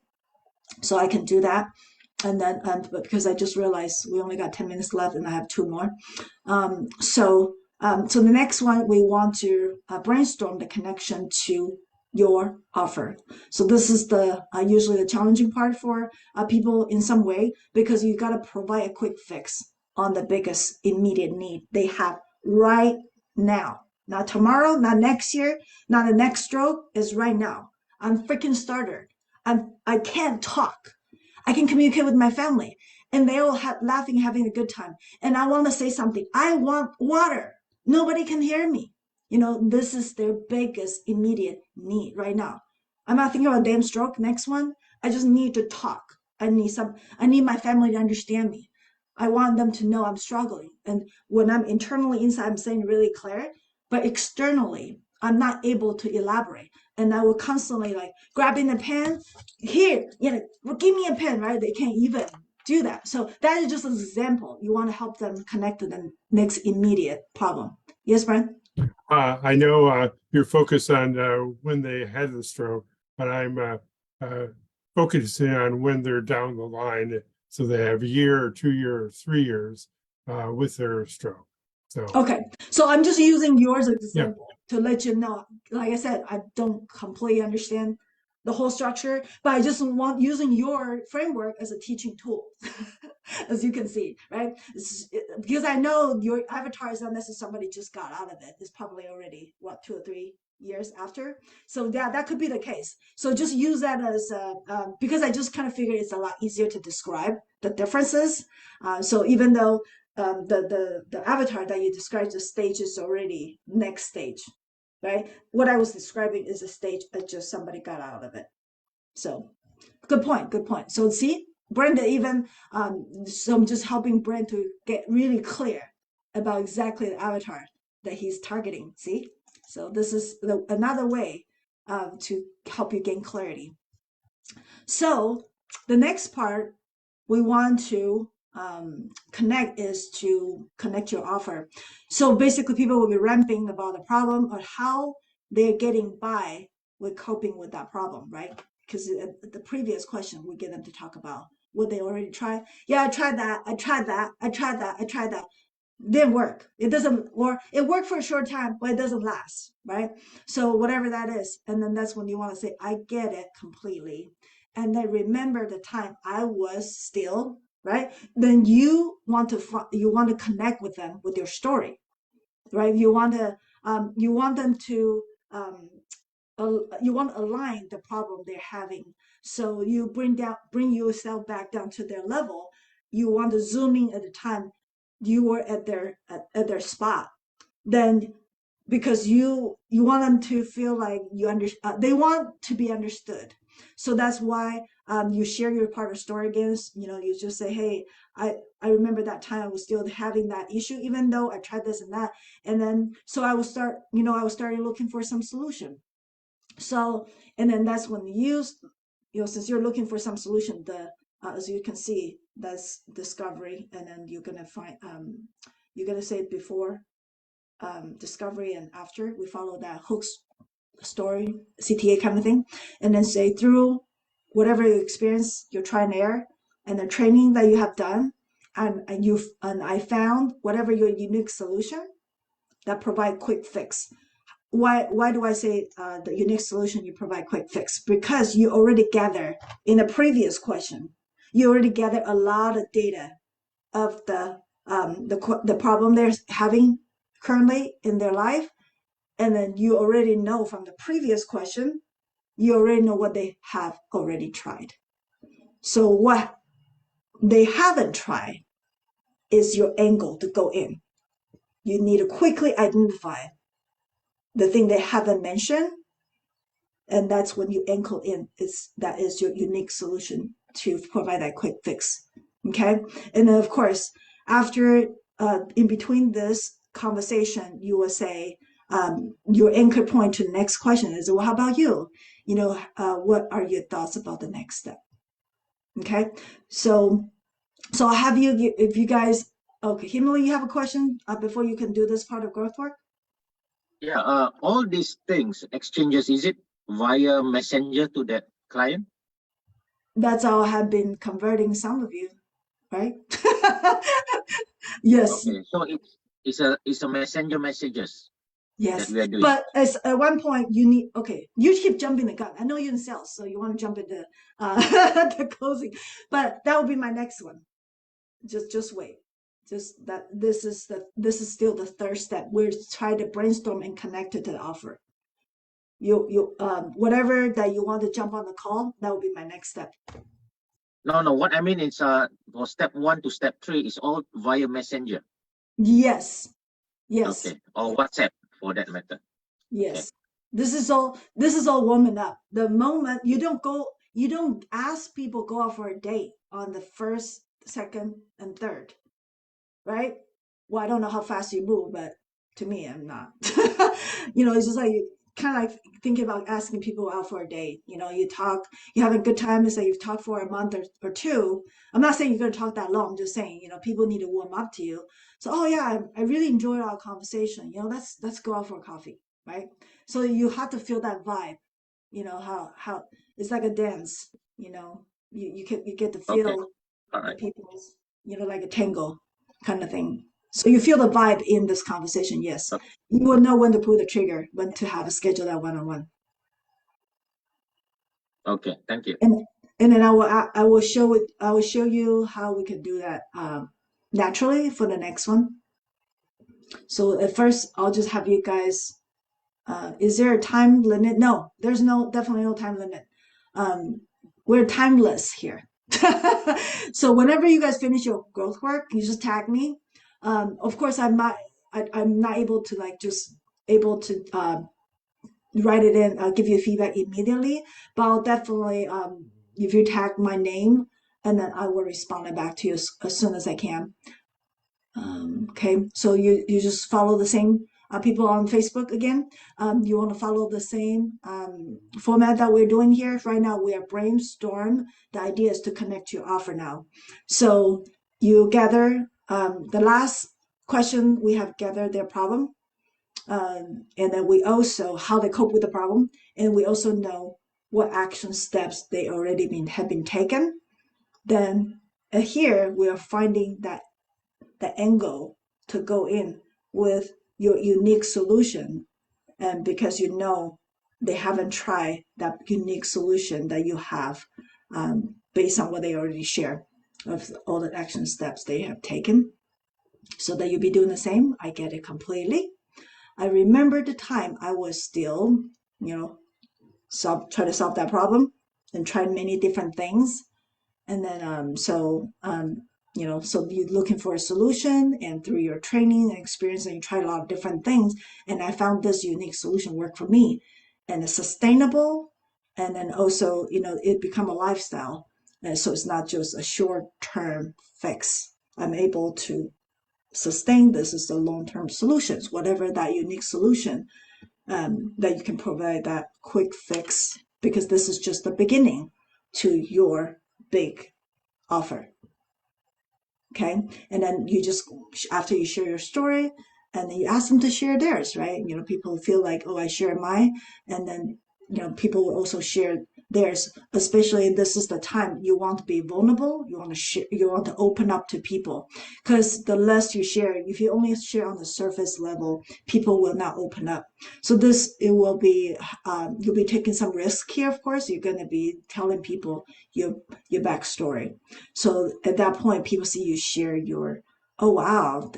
So I can do that. And then, because I just realized we only got 10 minutes left and I have 2 more. So the next one, we want to brainstorm the connection to your offer. So this is the usually the challenging part for people in some way, because you got to provide a quick fix on the biggest immediate need they have right now. Not tomorrow, not next year, not the next stroke, is right now. I'm freaking starter. I can't talk. I can communicate with my family, and they all laughing, having a good time. And I want to say something. I want water. Nobody can hear me. This is their biggest immediate need right now. I'm not thinking about a damn stroke. Next one, I just need to talk. I need my family to understand me. I want them to know I'm struggling. And when I'm internally inside, I'm saying really clear, but externally, I'm not able to elaborate. And I will constantly like grabbing a pen here, well, give me a pen, right? They can't even do that. So that is just an example. You want to help them connect to the next immediate problem. Yes, Brian? I know you're focused on when they had the stroke, but I'm focusing on when they're down the line. So they have a year or 2 years, 3 years with their stroke. So okay, so I'm just using yours as example to let you know. Like I said, I don't completely understand the whole structure, but I just want using your framework as a teaching tool, as you can see, right? Because I know your avatar is not necessarily somebody just got out of it. It's probably already, what, 2 or 3 years after. So yeah, that could be the case. So just use that as, because I just kind of figured it's a lot easier to describe the differences. So even though the avatar that you described, the stage is already next stage, right? What I was describing is a stage that just somebody got out of it. So good point, good point. So see, Brenda even, so I'm just helping Brent to get really clear about exactly the avatar that he's targeting, see? So this is another way to help you gain clarity. So the next part we want to connect is to connect your offer. So basically people will be ramping about the problem or how they're getting by with coping with that problem, right? Because the previous question, we get them to talk about what they already tried. Yeah, I tried that. Didn't work. It doesn't, or it worked for a short time, but it doesn't last, right? So whatever that is. And then that's when you want to say, I get it completely. And then remember the time I was still, right? Then you want to connect with them with your story, right? You want them to, you want to align the problem they're having. So you bring yourself back down to their level. You want to zoom in at the time you were at their spot. Then because you want them to feel like they want to be understood. So that's why you share your part of story against, you just say, hey, I remember that time I was still having that issue, even though I tried this and that. And then, so I will start, I was starting looking for some solution. So, and then that's when you since you're looking for some solution, as you can see, that's discovery. And then you're going to find, you're going to say before discovery and after. We follow that Hooks story, CTA kind of thing. And then say through whatever you experience, your try and error and the training that you have done. And I found whatever your unique solution that provide quick fix. Why do I say the unique solution you provide quick fix? Because you already gather in the previous question, you already gather a lot of data of the problem they're having currently in their life, and then you already know from the previous question, you already know what they have already tried. So what they haven't tried is your angle to go in. You need to quickly identify the thing they haven't mentioned, and that's when you angle in. That is your unique solution to provide that quick fix. Okay, and then of course after in between this conversation, you will say your anchor point to the next question is, well, how about you? What are your thoughts about the next step? Okay, so I'll have you, if you guys, okay, Himali, you have a question before you can do this part of growth work? Yeah, all these things, exchanges, is it via messenger to that client? That's how I have been converting some of you, right? Yes. Okay, so it's a messenger messages Yes. that we are doing. But at one point you keep jumping the gun. I know you're in sales, so you want to jump into the closing, but that will be my next one. Just wait. Just that this is still the third step. We're trying to brainstorm and connect it to the offer. You whatever that you want to jump on the call, that will be my next step. No, what I mean is for step 1 to step 3 is all via messenger. Yes. Okay, or WhatsApp for that matter. Yes. Okay. This is all warming up. The moment you don't ask people go out for a date on the first, second, and third, right? Well, I don't know how fast you move, but to me, I'm not. It's just like kind of like thinking about asking people out for a date. You talk, you have a good time, and say you've talked for a month or two. I'm not saying you're going to talk that long. I'm just saying, people need to warm up to you. So, oh yeah, I really enjoyed our conversation. Let's go out for coffee, right? So you have to feel that vibe. How it's like a dance. You get to feel Okay. All the right. people's, like a tango kind of thing. So you feel the vibe in this conversation. Yes, Okay. you will know when to pull the trigger, when to have a schedule that one-on-one. Okay, thank you. And then I will show you how we can do that naturally for the next one. So at first, I'll just have you guys. Is there a time limit? No, there's definitely no time limit. We're timeless here. So whenever you guys finish your growth work, you just tag me. Of course, I'm not able to write it in, give you feedback immediately, but I'll definitely, if you tag my name, and then I will respond back to you as soon as I can. Okay, so you just follow the same people on Facebook again. You want to follow the same format that we're doing here. Right now, we are brainstorm. The idea is to connect your offer now. So you gather the last question we have gathered their problem. And then we also how they cope with the problem, and we also know what action steps they already have been taken. Then here we are finding that the angle to go in with your unique solution, and because you know they haven't tried that unique solution that you have, based on what they already share of all the action steps they have taken, so that you'll be doing the same. I get it completely. I remember the time I was still, try to solve that problem and tried many different things. And then, so you're looking for a solution, and through your training and experience, and you try a lot of different things. And I found this unique solution work for me, and it's sustainable. And then also, it become a lifestyle. And so it's not just a short-term fix. I'm able to sustain this as the long-term solutions, whatever that unique solution that you can provide, that quick fix, because this is just the beginning to your big offer. Okay, and then you just, after you share your story, and then you ask them to share theirs, right? People feel like, oh, I share mine, and then people will also share theirs. Especially this is the time you want to be vulnerable. You want to share. You want to open up to people, because the less you share, if you only share on the surface level, people will not open up. So it will be you'll be taking some risk here. Of course, you're going to be telling people your backstory. So at that point, people see you share your, oh wow,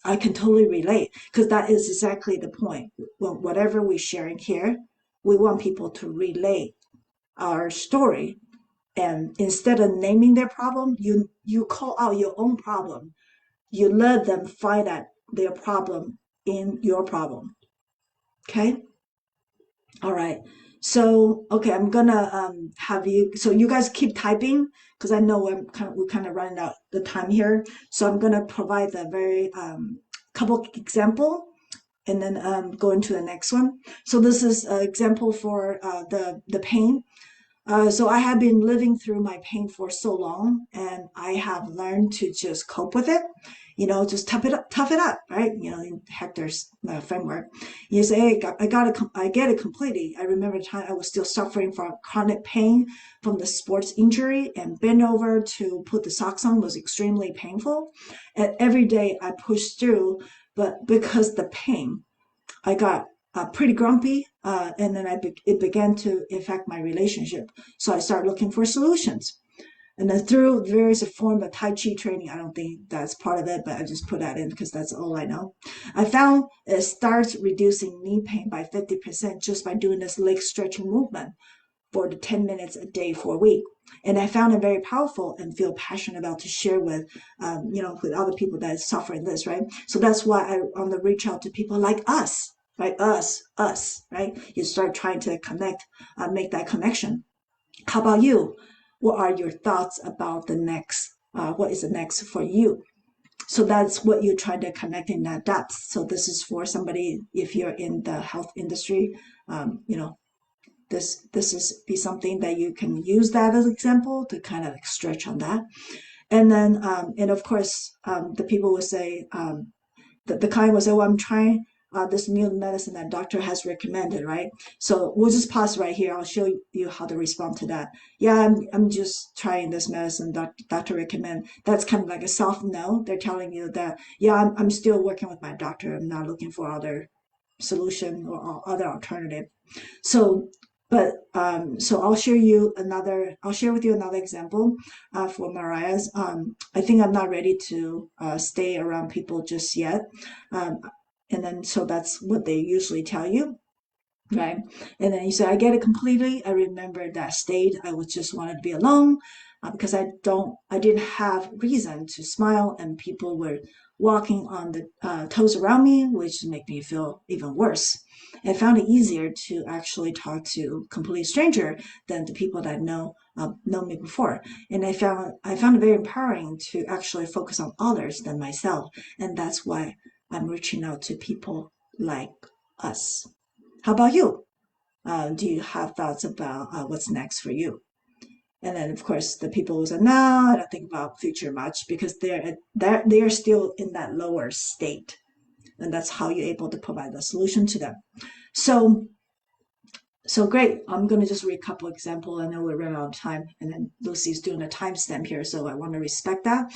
I can totally relate, because that is exactly the point. Well, whatever we're sharing here, we want people to relate our story. And instead of naming their problem, you call out your own problem. You let them find out their problem in your problem. Okay? All right. So, okay, I'm gonna have you, so you guys keep typing, because I know we're kind of running out the time here. So I'm gonna provide a very couple example, and then go into the next one. So this is an example for the pain. So I have been living through my pain for so long, and I have learned to just cope with it. Just tough it up, right? In Hector's framework, you say, hey, I get it completely. I remember the time I was still suffering from chronic pain from the sports injury, and bend over to put the socks on was extremely painful. And every day I pushed through, but because the pain, I got pretty grumpy, and then it began to affect my relationship. So I started looking for solutions. And then through various forms of Tai Chi training, I don't think that's part of it, but I just put that in because that's all I know. I found it starts reducing knee pain by 50% just by doing this leg stretching movement for the 10 minutes a day for a week. And I found it very powerful and feel passionate about to share with, with other people that are suffering this, right? So that's why I want to reach out to people like us, right? Us, right? You start trying to connect, make that connection. How about you? What are your thoughts about the next? What is the next for you? So that's what you're trying to connect in that depth. So this is for somebody, if you're in the health industry, this is be something that you can use that as an example to kind of stretch on that. And then, and of course, the people will say, the client will say, well, I'm trying this new medicine that doctor has recommended, right? So we'll just pause right here. I'll show you how to respond to that. Yeah, I'm just trying this medicine doctor recommend. That's kind of like a soft no. They're telling you that, yeah, I'm still working with my doctor. I'm not looking for other solution or other alternative. So But so I'll share with you another example for Mariah's. I think I'm not ready to stay around people just yet. And then so that's what they usually tell you. Right. And then you say, I get it completely. I remember that state. I was just wanted to be alone because I didn't have reason to smile, and people were walking on the toes around me, which made me feel even worse. I found it easier to actually talk to a complete stranger than the people that know me before. And I found it very empowering to actually focus on others than myself. And that's why I'm reaching out to people like us. How about you? Do you have thoughts about what's next for you? And then, of course, the people who say, no, I don't think about future much because they're still in that lower state. And that's how you're able to provide the solution to them. So great. I'm going to just read a couple examples. I know we're running out of time. And then Lucy's doing a timestamp here, so I want to respect that.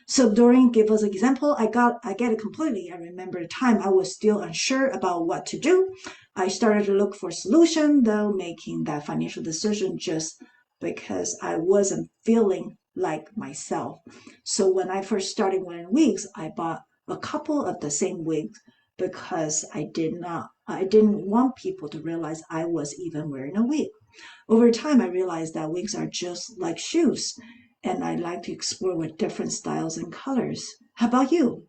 So Doreen gave us an example. I get it completely. I remember the time I was still unsure about what to do. I started to look for a solution, though, making that financial decision just because I wasn't feeling like myself. So when I first started wearing wigs, I bought a couple of the same wigs because I didn't want people to realize I was even wearing a wig. Over time, I realized that wigs are just like shoes, and I like to explore with different styles and colors. How about you?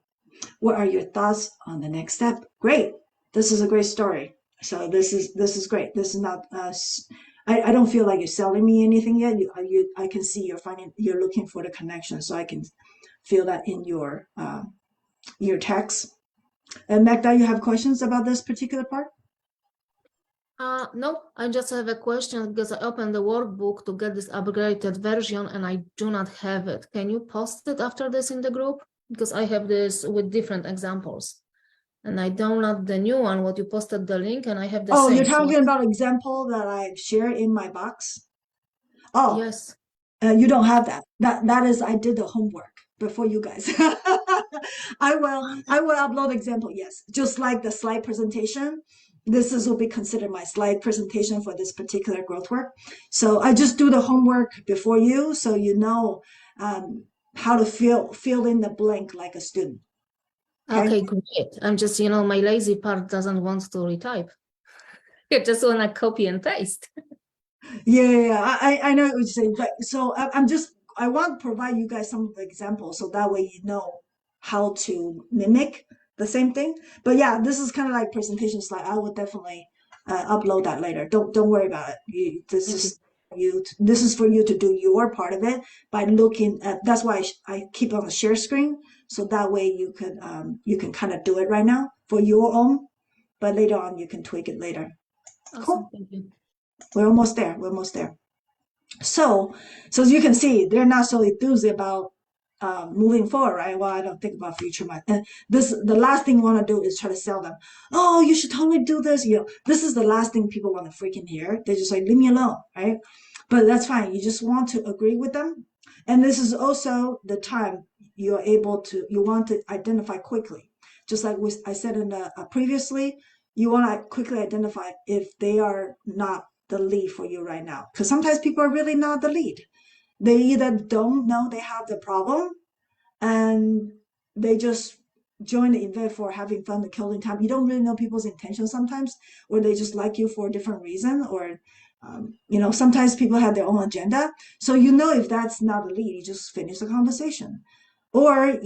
What are your thoughts on the next step? Great. This is a great story. So this is great. This is not I don't feel like you're selling me anything yet. I can see you're looking for the connection, so I can feel that in your text. And Magda, you have questions about this particular part? No, I just have a question because I opened the workbook to get this upgraded version and I do not have it. Can you post it after this in the group? Because I have this with different examples. And I download the new one, what you posted the link, and I have the Oh, same. you're talking about example that I shared in my box? Oh, Yes. you don't have that. That is, I did the homework before you guys. I will upload example, yes. Just like the slide presentation. Will be considered my slide presentation for this particular growth work. So I just do the homework before you, so you know how to fill in the blank like a student. Okay, great. I'm just, my lazy part doesn't want to retype. I just want to copy and paste. Yeah, I know what you're saying. But so I want to provide you guys some examples so that way you know how to mimic the same thing. But yeah, this is kind of like presentation slide. I will definitely upload that later. Don't worry about it. This is for you to do your part of it by looking at. That's why I keep on the share screen, so that way you can kind of do it right now for your own, but later on you can tweak it later. Awesome. Cool. Thank you. We're almost there. So as you can see, they're not so enthused about moving forward, right? Well, I don't think about future much. And the last thing you want to do is try to sell them. Oh, you should totally do this. This is the last thing people want to freaking hear. They're just like, leave me alone, right? But that's fine. You just want to agree with them. And this is also the time you want to identify quickly. Just like I said in the previously, you want to quickly identify if they are not the lead for you right now. Because sometimes people are really not the lead. They either don't know they have the problem and they just join the event for having fun, the killing time. You don't really know people's intentions sometimes, or they just like you for a different reason, or sometimes people have their own agenda. So if that's not the lead, you just finish the conversation. Or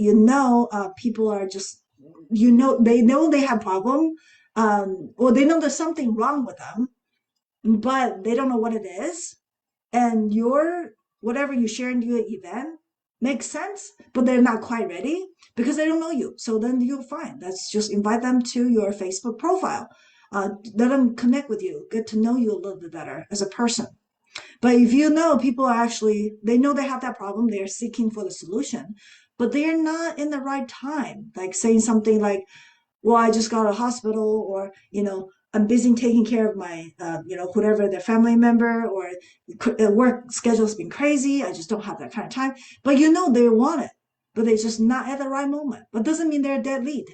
people are just they know they have problem, or they know there's something wrong with them, but they don't know what it is. And whatever you share in your event makes sense, but they're not quite ready because they don't know you. So then you'll find that's just invite them to your Facebook profile. Let them connect with you, get to know you a little bit better as a person. But if people are they know they have that problem, they're seeking for the solution, but they're not in the right time, like saying something like, well, I just got a hospital, or, I'm busy taking care of my, whatever, their family member, or work schedule's been crazy. I just don't have that kind of time. But they want it, but they're just not at the right moment. But doesn't mean they're a dead lead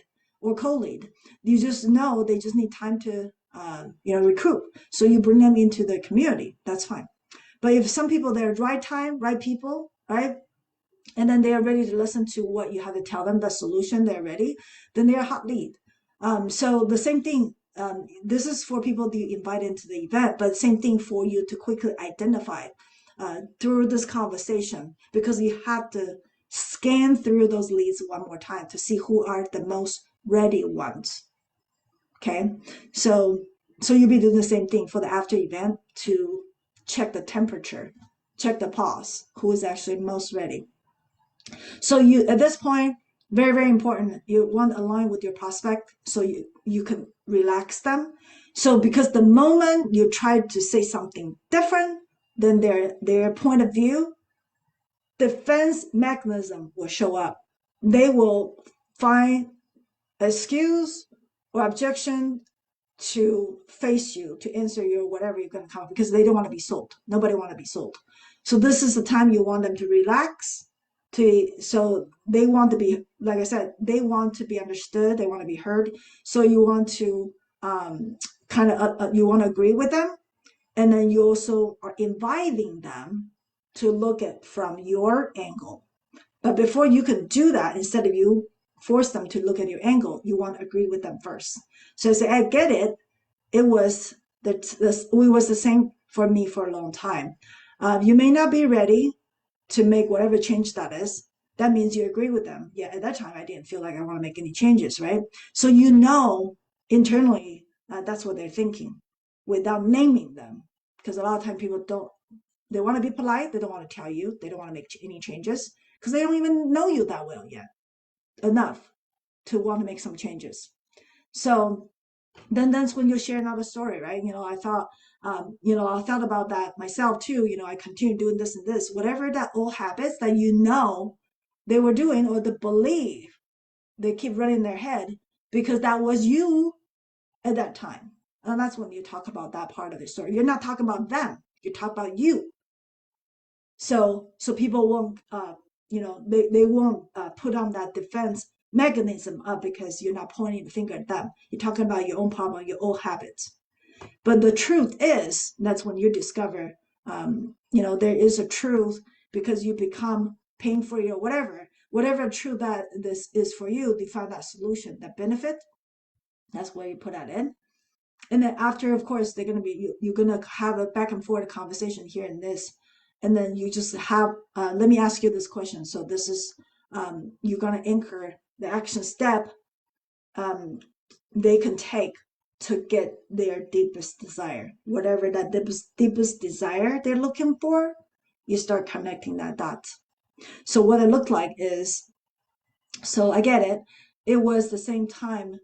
or co-lead. You just know they just need time to recruit. So you bring them into the community. That's fine. But if some people, they're right time, right people, right? And then they are ready to listen to what you have to tell them, the solution, they're ready, then they're a hot lead. So the same thing, this is for people that you invite into the event, but same thing for you to quickly identify through this conversation, because you have to scan through those leads one more time to see who are the most ready ones. Okay, so you'll be doing the same thing for the after event to check the temperature, check the pulse, who is actually most ready. So you, at this point, very, very important, you want to align with your prospect so you can relax them. So because the moment you try to say something different than their point of view, defense mechanism will show up. They will find excuse or objection to face you, to answer you, whatever you're going to come, because they don't want to be sold. Nobody want to be sold. So this is the time you want them to relax. So they want to be, like I said, they want to be understood. They want to be heard. So you want to you want to agree with them, and then you also are inviting them to look at from your angle. But before you can do that, instead of you force them to look at your angle, you want to agree with them first. So say, I get it. It was the same for me for a long time. You may not be ready to make whatever change that is. That means you agree with them. Yeah, at that time, I didn't feel like I want to make any changes, right? So internally, that's what they're thinking without naming them. Because a lot of times people they want to be polite. They don't want to tell you. They don't want to make any changes because they don't even know you that well yet enough to want to make some changes. So then that's when you share another story, right? I thought about that myself too. I continue doing this and this, whatever that old habits that they were doing, or the belief they keep running in their head because that was you at that time. And that's when you talk about that part of the story. You're not talking about them. You talk about you. So people won't, they won't put on that defense mechanism up because you're not pointing the finger at them. You're talking about your own problem, your old habits. But the truth is, that's when you discover, there is a truth because you become pain-free or whatever truth that this is for you, define that solution, that benefit. That's where you put that in. And then after, of course, you're going to have a back and forth conversation here and this. And then you just have, let me ask you this question. So this is, you're going to anchor the action step they can take to get their deepest desire. Whatever that deepest desire they're looking for, you start connecting that dot. So what it looked like is, so I get it. It was the same time.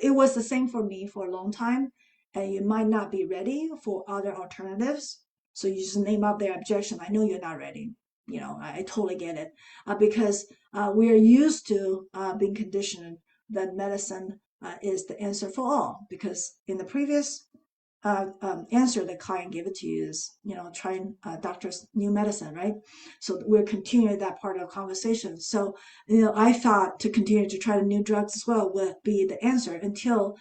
It was the same for me for a long time. And you might not be ready for other alternatives. So you just name up their objection. I know you're not ready. I totally get it. Because we are used to being conditioned that medicine is the answer for all. Because in the previous answer the client gave it to you is, trying doctor's new medicine, right? So we're continuing that part of the conversation. So, I thought to continue to try the new drugs as well would be the answer until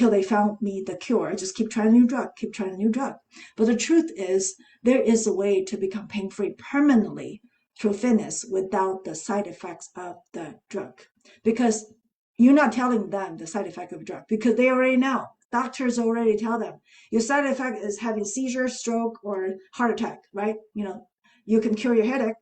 they found me the cure. Just keep trying a new drug, But the truth is, there is a way to become pain-free permanently through fitness without the side effects of the drug. Because you're not telling them the side effect of a drug because they already know. Doctors already tell them your side effect is having seizure, stroke, or heart attack, right? You can cure your headache,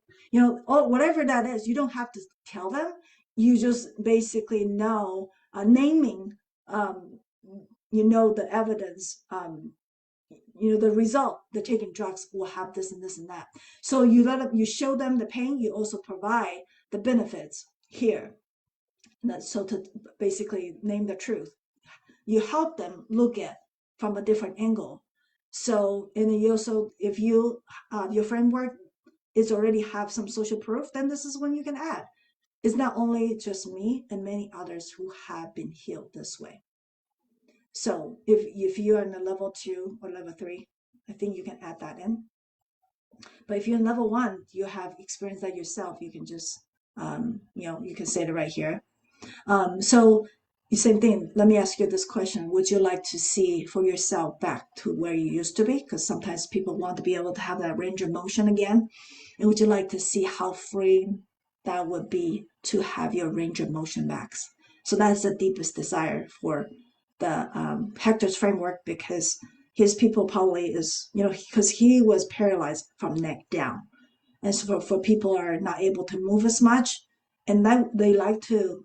whatever that is. You don't have to tell them. You just basically know, naming, the evidence, the result. The taking drugs will have this and this and that. So you show them the pain. You also provide the benefits here. So to basically name the truth. You help them look at from a different angle. So, and then you also, if your framework is already have some social proof, then this is when you can add. It's not only just me and many others who have been healed this way. So if you are in a level 2 or level 3, I think you can add that in. But if you're in level 1, you have experienced that yourself. You can just, you can say it right here. So same thing. Let me ask you this question. Would you like to see for yourself back to where you used to be? Because sometimes people want to be able to have that range of motion again. And would you like to see how freeing that would be to have your range of motion back? So that's the deepest desire for the Hector's framework, because his people probably is, because he was paralyzed from neck down. And so for people are not able to move as much, and that they like to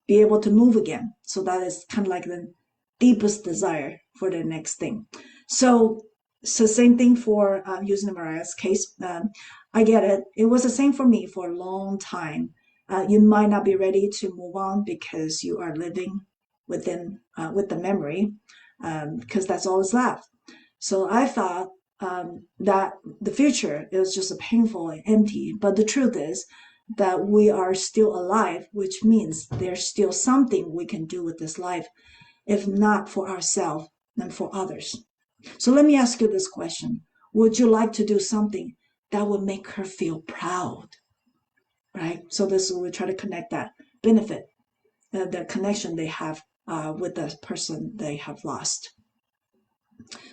be able to move again. So that is kind of like the deepest desire for the next thing. So same thing for using Mariah's case. I get it. It was the same for me for a long time. You might not be ready to move on because you are living within with the memory, because that's all that's left. So I thought that the future is just painful and empty. But the truth is that we are still alive, which means there's still something we can do with this life, if not for ourselves, then for others. So let me ask you this question. Would you like to do something that would make her feel proud? Right? So this we try to connect that benefit, the connection they have with the person they have lost.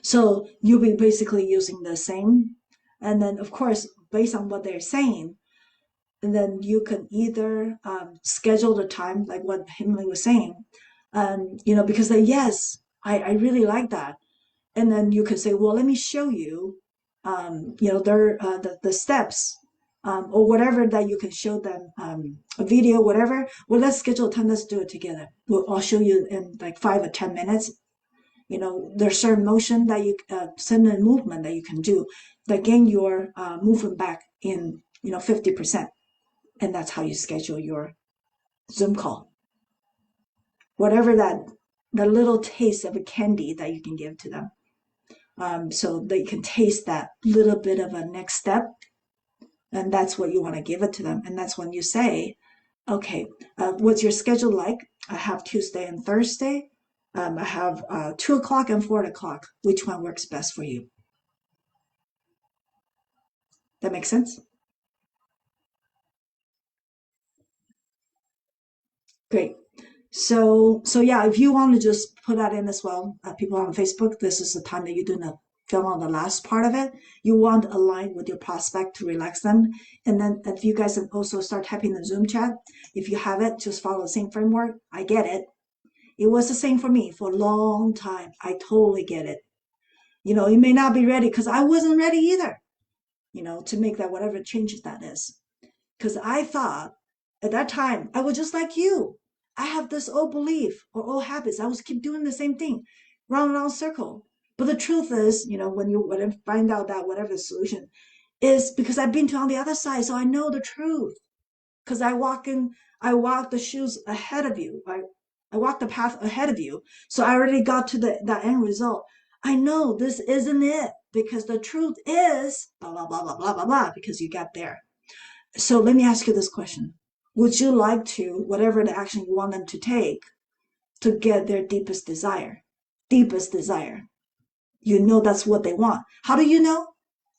So you'll be basically using the same. And then, of course, based on what they're saying, and then you can either schedule the time, like what Himley was saying, because yes, I really like that. And then you can say, well, let me show you, the steps, or whatever that you can show them, a video, whatever. Well, let's schedule a time. Let's do it together. I'll show you in like 5 or 10 minutes. There's certain motion that you, certain movement that you can do that gain your movement back in, 50%. And that's how you schedule your Zoom call. Whatever that little taste of a candy that you can give to them, so they can taste that little bit of a next step. And that's what you want to give it to them. And that's when you say, okay, what's your schedule like? I have Tuesday and Thursday. I have 2 o'clock and 4 o'clock. Which one works best for you? That makes sense? Great. So yeah, if you want to just put that in as well, people on Facebook, this is the time that you're doing the fill on the last part of it. You want to align with your prospect to relax them. And then if you guys also start typing the Zoom chat, if you have it, just follow the same framework. I get it. It was the same for me for a long time. I totally get it. You may not be ready, because I wasn't ready either, to make that whatever changes that is. Because I thought at that time, I was just like you. I have this old belief or old habits. I was keep doing the same thing, round circle. But the truth is, when you find out that whatever the solution is, because I've been on the other side, so I know the truth. Because I walk the shoes ahead of you. I walk the path ahead of you. So I already got to that end result. I know this isn't it, because the truth is blah, blah, blah, blah, blah, blah, blah, because you got there. So let me ask you this question. Would you like to, whatever the action you want them to take, to get their deepest desire? Deepest desire. That's what they want. How do you know?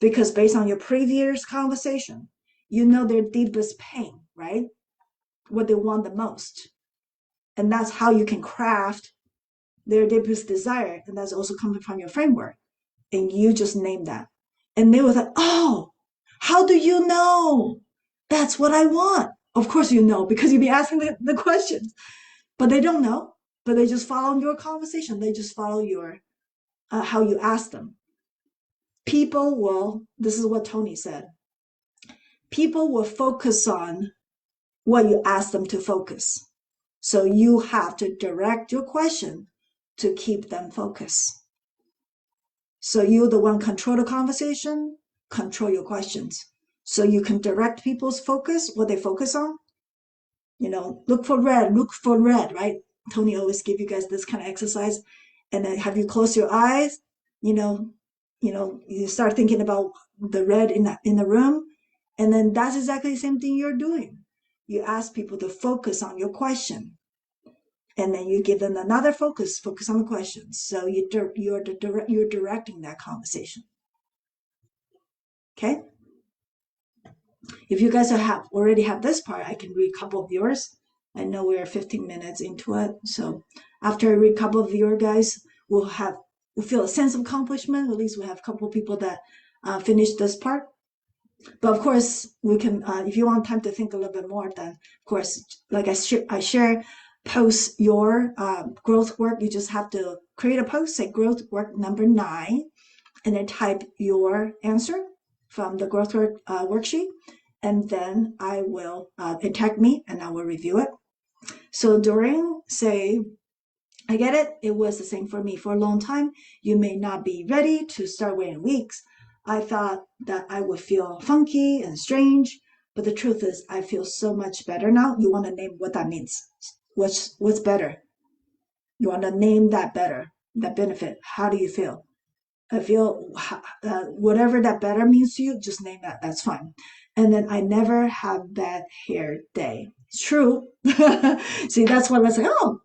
Because based on your previous conversation, their deepest pain, right? What they want the most. And that's how you can craft their deepest desire. And that's also coming from your framework. And you just name that. And they was like, oh, how do you know? That's what I want. Of course you know, because you've been asking the questions. But they don't know. But they just follow your conversation. They just follow your how you ask them. People will, this is what Tony said, people will focus on what you ask them to focus. So you have to direct your question to keep them focused. So you're the one control the conversation, control your questions. So you can direct people's focus, what they focus on. Look for red, right? Tony always give you guys this kind of exercise. And then have you close your eyes, you start thinking about the red in the room. And then that's exactly the same thing you're doing. You ask people to focus on your question. And then you give them another focus on the question. So you're directing that conversation. Okay? If you guys already have this part, I can read a couple of yours. I know we're 15 minutes into it. So after I read a couple of your guys, we'll feel a sense of accomplishment. At least we have a couple of people that finished this part. But of course, we can, if you want time to think a little bit more, then of course, like I share, post your growth work. You just have to create a post, say growth work number 9, and then type your answer from the growth work worksheet. And then I will, it tag me and I will review it. So during, say, I get it, it was the same for me. For a long time, you may not be ready to start wearing wigs. I thought that I would feel funky and strange, but the truth is I feel so much better now. You want to name what that means. What's better? You want to name that better, that benefit. How do you feel? I feel whatever that better means to you, just name that. That's fine. And then I never have bad hair day. It's true. See, that's what I was like, oh,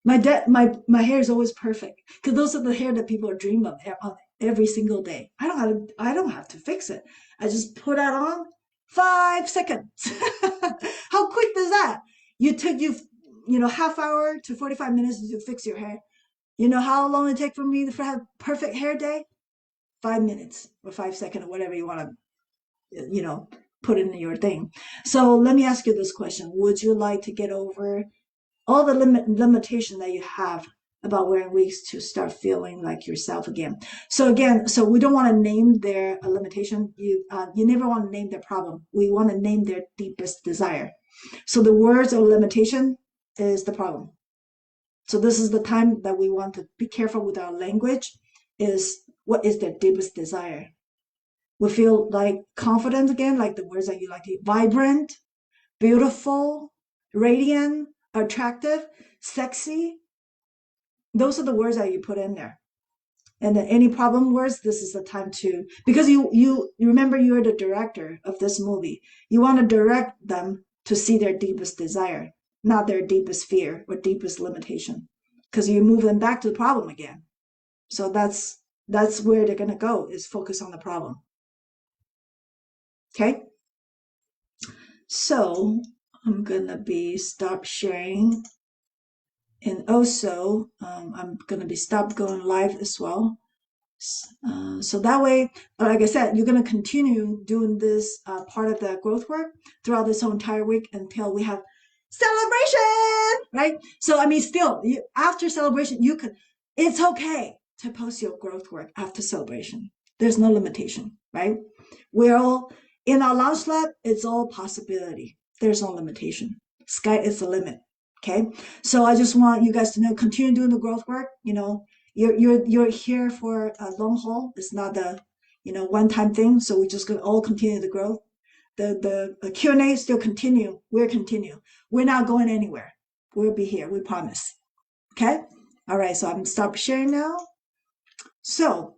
my hair is always perfect, because those are the hair that people dream of every single day. I don't have to fix it. I just put that on 5 seconds. How quick is that? You took half hour to 45 minutes to fix your hair. You know how long it takes for me to have perfect hair day? 5 minutes or 5 seconds or whatever you want to, put in your thing. So let me ask you this question. Would you like to get over all the limitation that you have about wearing wigs to start feeling like yourself again? So we don't want to name their limitation. You never want to name their problem. We want to name their deepest desire. So the words of limitation is the problem. So this is the time that we want to be careful with our language, is what is their deepest desire? We feel like confident again, like the words that you like to, vibrant, beautiful, radiant, attractive, sexy. Those are the words that you put in there. And then any problem words, this is the time to, because you remember you're the director of this movie. You want to direct them to see their deepest desire, not their deepest fear or deepest limitation, because you move them back to the problem again. So that's where they're going to go, is focus on the problem. Okay. So I'm going to stop sharing. And also, I'm going to stop going live as well. So that way, like I said, you're going to continue doing this part of the growth work throughout this whole entire week until we have celebration, right? So, still, after celebration, it's okay to post your growth work after celebration. There's no limitation, right? We're all, in our launch lab, it's all possibility. There's no limitation. Sky is the limit. Okay, so I just want you guys to know, continue doing the growth work. You're here for a long haul. It's not a one-time thing. So we're just gonna all continue the growth. The Q&A still continue. We're continue. We're not going anywhere. We'll be here. We promise. Okay. All right. So I'm stop sharing now. So